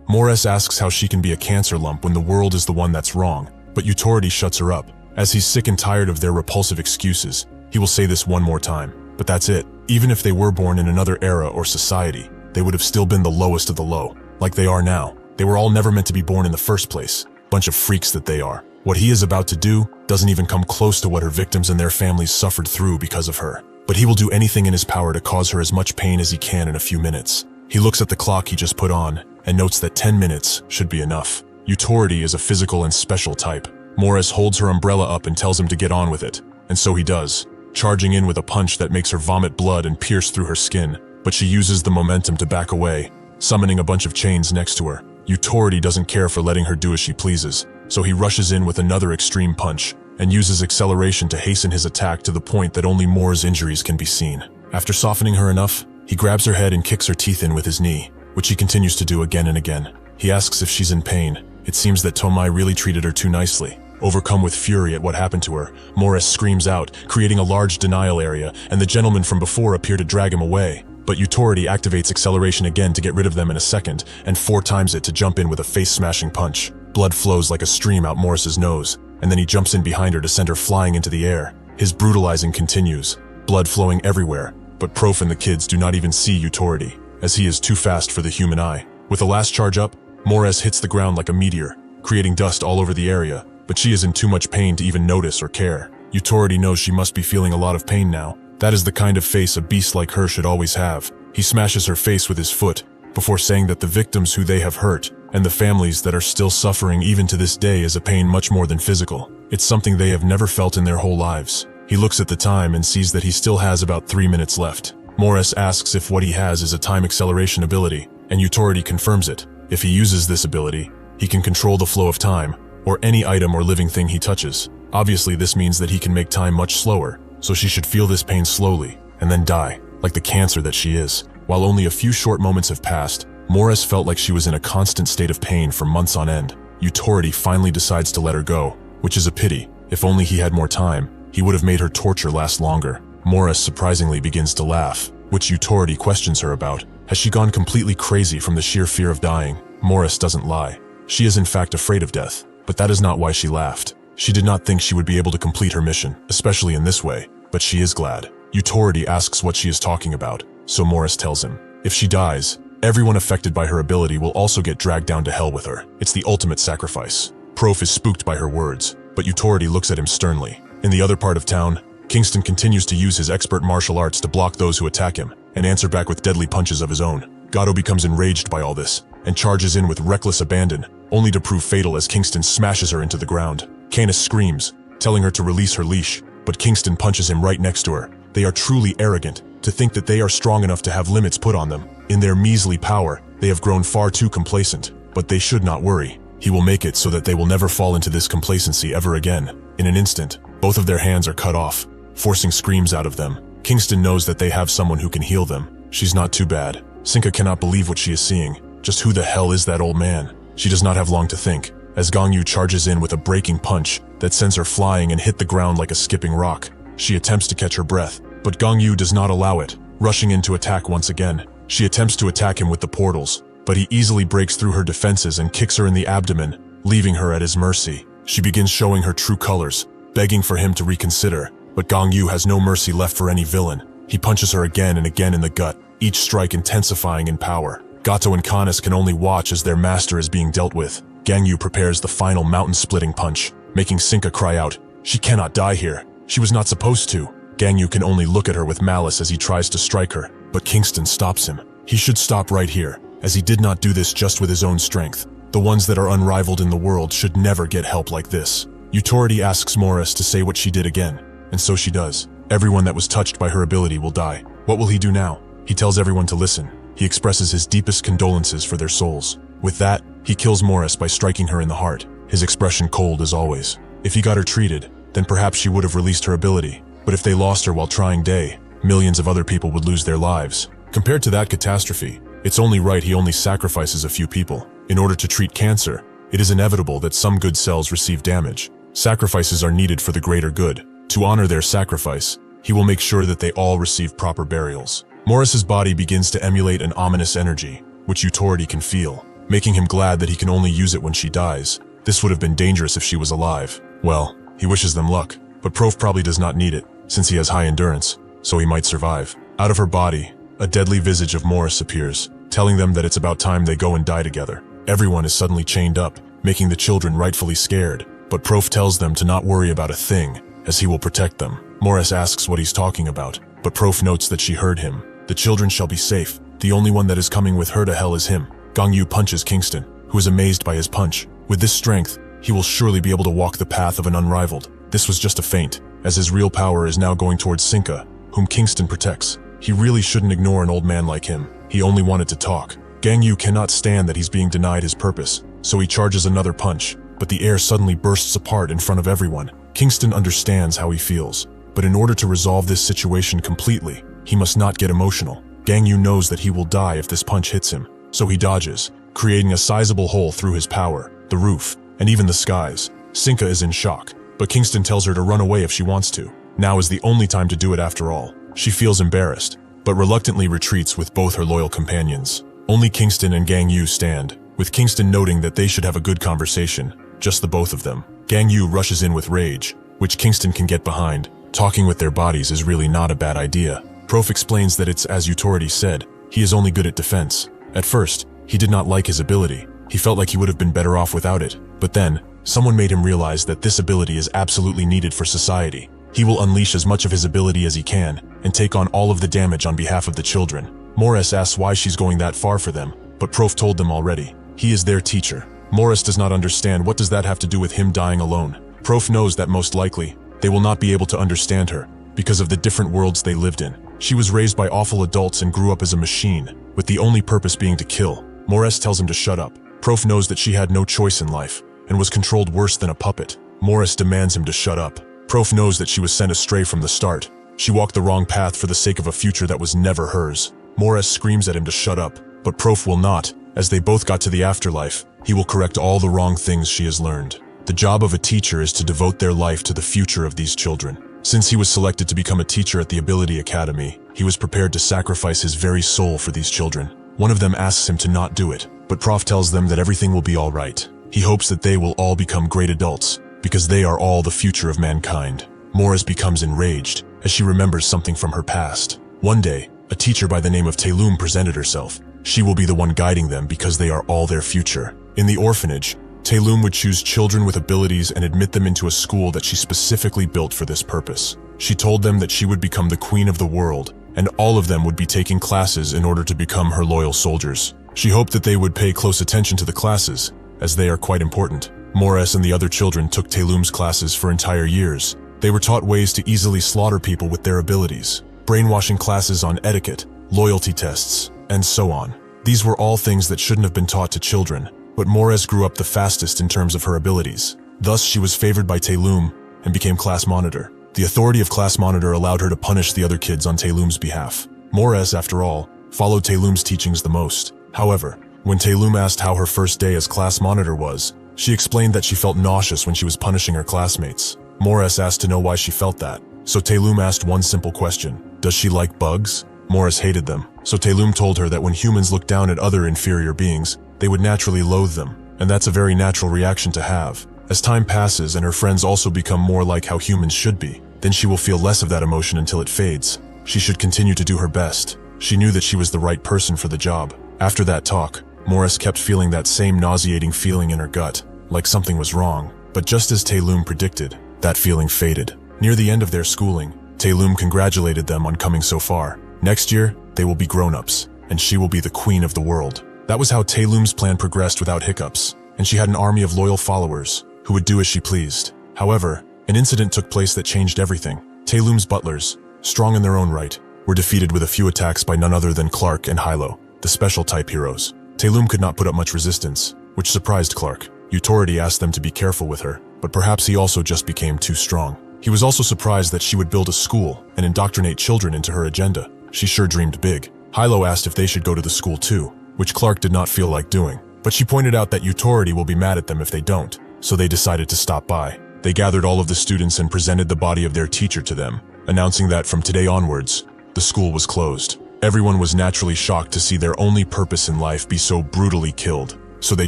Morris asks how she can be a cancer lump when the world is the one that's wrong, but Utoridi shuts her up. As he's sick and tired of their repulsive excuses, he will say this one more time. But that's it. Even if they were born in another era or society, they would have still been the lowest of the low, like they are now. They were all never meant to be born in the first place. Bunch of freaks that they are. What he is about to do doesn't even come close to what her victims and their families suffered through because of her. But he will do anything in his power to cause her as much pain as he can in a few minutes. He looks at the clock he just put on and notes that 10 minutes should be enough. Utoridi is a physical and special type. Morris holds her umbrella up and tells him to get on with it, and so he does, charging in with a punch that makes her vomit blood and pierce through her skin, but she uses the momentum to back away, summoning a bunch of chains next to her. Utoridi doesn't care for letting her do as she pleases, so he rushes in with another extreme punch and uses acceleration to hasten his attack to the point that only Moore's injuries can be seen. After softening her enough, he grabs her head and kicks her teeth in with his knee, which he continues to do again and again. He asks if she's in pain. It seems that Tomai really treated her too nicely. Overcome with fury at what happened to her, Morris screams out, creating a large denial area, and the gentlemen from before appear to drag him away. But Utoridi activates acceleration again to get rid of them in a second, and 4 times it to jump in with a face-smashing punch. Blood flows like a stream out Morris's nose, and then he jumps in behind her to send her flying into the air. His brutalizing continues, blood flowing everywhere, but Prof and the kids do not even see Utoridi, as he is too fast for the human eye. With the last charge up, Morris hits the ground like a meteor, creating dust all over the area, but she is in too much pain to even notice or care. Utoridi knows she must be feeling a lot of pain now. That is the kind of face a beast like her should always have. He smashes her face with his foot, before saying that the victims who they have hurt, and the families that are still suffering even to this day is a pain much more than physical. It's something they have never felt in their whole lives. He looks at the time and sees that he still has about 3 minutes left. Morris asks if what he has is a time acceleration ability, and Utoridi confirms it. If he uses this ability, he can control the flow of time, or any item or living thing he touches. Obviously, this means that he can make time much slower, so she should feel this pain slowly, and then die, like the cancer that she is. While only a few short moments have passed, Morris felt like she was in a constant state of pain for months on end. Utoridi finally decides to let her go, which is a pity. If only he had more time, he would have made her torture last longer. Morris surprisingly begins to laugh, which Utoridi questions her about. Has she gone completely crazy from the sheer fear of dying? Morris doesn't lie. She is in fact afraid of death, but that is not why she laughed. She did not think she would be able to complete her mission, especially in this way, but she is glad. Utoridi asks what she is talking about, so Morris tells him. If she dies, everyone affected by her ability will also get dragged down to hell with her. It's the ultimate sacrifice. Prof is spooked by her words, but Utoridi looks at him sternly. In the other part of town, Kingston continues to use his expert martial arts to block those who attack him, and answer back with deadly punches of his own. Gato becomes enraged by all this, and charges in with reckless abandon, only to prove fatal as Kingston smashes her into the ground. Canis screams, telling her to release her leash, but Kingston punches him right next to her. They are truly arrogant, to think that they are strong enough to have limits put on them. In their measly power, they have grown far too complacent, but they should not worry. He will make it so that they will never fall into this complacency ever again. In an instant, both of their hands are cut off, forcing screams out of them. Kingston knows that they have someone who can heal them. She's not too bad. Sinka cannot believe what she is seeing. Just who the hell is that old man? She does not have long to think, as Gangyu charges in with a breaking punch that sends her flying and hit the ground like a skipping rock. She attempts to catch her breath, but Gangyu does not allow it, rushing in to attack once again. She attempts to attack him with the portals, but he easily breaks through her defenses and kicks her in the abdomen, leaving her at his mercy. She begins showing her true colors, begging for him to reconsider, but Gangyu has no mercy left for any villain. He punches her again and again in the gut, each strike intensifying in power. Gato and Kanes can only watch as their master is being dealt with. Gangyu prepares the final mountain-splitting punch, making Sinka cry out, "She cannot die here. She was not supposed to." Gangyu can only look at her with malice as he tries to strike her, but Kingston stops him. He should stop right here, as he did not do this just with his own strength. The ones that are unrivaled in the world should never get help like this. Authority asks Morris to say what she did again, and so she does. Everyone that was touched by her ability will die. What will he do now? He tells everyone to listen. He expresses his deepest condolences for their souls. With that, he kills Morris by striking her in the heart, his expression cold as always. If he got her treated, then perhaps she would have released her ability. But if they lost her while trying day, millions of other people would lose their lives. Compared to that catastrophe, it's only right he only sacrifices a few people. In order to treat cancer, it is inevitable that some good cells receive damage. Sacrifices are needed for the greater good. To honor their sacrifice, he will make sure that they all receive proper burials. Morris's body begins to emulate an ominous energy, which Authority can feel, making him glad that he can only use it when she dies. This would have been dangerous if she was alive. Well, he wishes them luck, but Prof probably does not need it, since he has high endurance, so he might survive. Out of her body, a deadly visage of Morris appears, telling them that it's about time they go and die together. Everyone is suddenly chained up, making the children rightfully scared, but Prof tells them to not worry about a thing, as he will protect them. Morris asks what he's talking about, but Prof notes that she heard him. The children shall be safe. The only one that is coming with her to hell is him. Gangyu punches Kingston, who is amazed by his punch. With this strength, he will surely be able to walk the path of an unrivaled. This was just a feint, as his real power is now going towards Sinka, whom Kingston protects. He really shouldn't ignore an old man like him. He only wanted to talk. Gangyu cannot stand that he's being denied his purpose, so he charges another punch, but the air suddenly bursts apart in front of everyone. Kingston understands how he feels, but in order to resolve this situation completely, he must not get emotional. Gangyu knows that he will die if this punch hits him, so he dodges, creating a sizable hole through his power, the roof, and even the skies. Sinka is in shock, but Kingston tells her to run away if she wants to. Now is the only time to do it after all. She feels embarrassed, but reluctantly retreats with both her loyal companions. Only Kingston and Gangyu stand, with Kingston noting that they should have a good conversation, just the both of them. Gangyu rushes in with rage, which Kingston can get behind. Talking with their bodies is really not a bad idea. Prof explains that it's as Authority said, he is only good at defense. At first, he did not like his ability. He felt like he would have been better off without it. But then, someone made him realize that this ability is absolutely needed for society. He will unleash as much of his ability as he can, and take on all of the damage on behalf of the children. Morris asks why she's going that far for them, but Prof told them already. He is their teacher. Morris does not understand what does that have to do with him dying alone. Prof knows that most likely, they will not be able to understand her, because of the different worlds they lived in. She was raised by awful adults and grew up as a machine, with the only purpose being to kill. Morris tells him to shut up. Prof knows that she had no choice in life, and was controlled worse than a puppet. Morris demands him to shut up. Prof knows that she was sent astray from the start. She walked the wrong path for the sake of a future that was never hers. Morris screams at him to shut up, but Prof will not. As they both got to the afterlife, he will correct all the wrong things she has learned. The job of a teacher is to devote their life to the future of these children. Since he was selected to become a teacher at the Ability Academy, he was prepared to sacrifice his very soul for these children. One of them asks him to not do it, but Prof tells them that everything will be all right. He hopes that they will all become great adults, because they are all the future of mankind. Morris becomes enraged, as she remembers something from her past. One day, a teacher by the name of Taelum presented herself. She will be the one guiding them because they are all their future. In the orphanage, Taelum would choose children with abilities and admit them into a school that she specifically built for this purpose. She told them that she would become the queen of the world, and all of them would be taking classes in order to become her loyal soldiers. She hoped that they would pay close attention to the classes, as they are quite important. Morris and the other children took Taelum's classes for entire years. They were taught ways to easily slaughter people with their abilities, brainwashing classes on etiquette, loyalty tests, and so on. These were all things that shouldn't have been taught to children, but Morris grew up the fastest in terms of her abilities. Thus, she was favored by Taelum and became class monitor. The authority of class monitor allowed her to punish the other kids on Taelum's behalf. Morris, after all, followed Taelum's teachings the most. However, When Taelum asked how her first day as class monitor was, she explained that she felt nauseous when she was punishing her classmates. Morris asked to know why she felt that. So Taelum asked one simple question: does she like bugs? Morris hated them. So Taelum told her that when humans look down at other inferior beings, they would naturally loathe them. And that's a very natural reaction to have. As time passes and her friends also become more like how humans should be, then she will feel less of that emotion until it fades. She should continue to do her best. She knew that she was the right person for the job. After that talk, Morris kept feeling that same nauseating feeling in her gut, like something was wrong. But just as Taelum predicted, that feeling faded. Near the end of their schooling, Taelum congratulated them on coming so far. Next year, they will be grown-ups, and she will be the queen of the world. That was how Taelum's plan progressed without hiccups, and she had an army of loyal followers who would do as she pleased. However, an incident took place that changed everything. Taelum's butlers, strong in their own right, were defeated with a few attacks by none other than Clark and Hilo, the special-type heroes. Taelum could not put up much resistance, which surprised Clark. Authority asked them to be careful with her, but perhaps he also just became too strong. He was also surprised that she would build a school and indoctrinate children into her agenda. She sure dreamed big. Hilo asked if they should go to the school too, which Clark did not feel like doing. But she pointed out that Authority will be mad at them if they don't, so they decided to stop by. They gathered all of the students and presented the body of their teacher to them, announcing that from today onwards, the school was closed. Everyone was naturally shocked to see their only purpose in life be so brutally killed, so they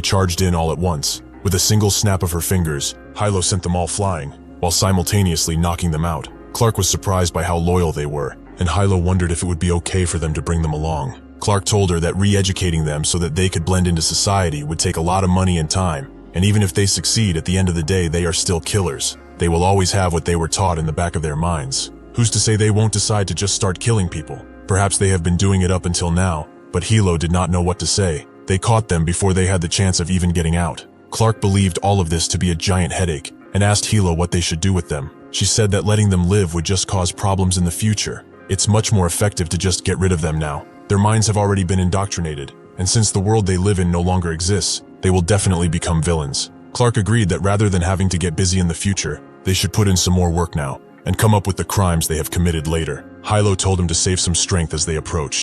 charged in all at once. With a single snap of her fingers, Hilo sent them all flying, while simultaneously knocking them out. Clark was surprised by how loyal they were, and Hilo wondered if it would be okay for them to bring them along. Clark told her that re-educating them so that they could blend into society would take a lot of money and time, and even if they succeed, at the end of the day they are still killers. They will always have what they were taught in the back of their minds. Who's to say they won't decide to just start killing people? Perhaps they have been doing it up until now, but Hilo did not know what to say. They caught them before they had the chance of even getting out. Clark believed all of this to be a giant headache, and asked Hilo what they should do with them. She said that letting them live would just cause problems in the future. It's much more effective to just get rid of them now. Their minds have already been indoctrinated, and since the world they live in no longer exists, they will definitely become villains. Clark agreed that rather than having to get busy in the future, they should put in some more work now, and come up with the crimes they have committed later. Hilo told him to save some strength as they approached.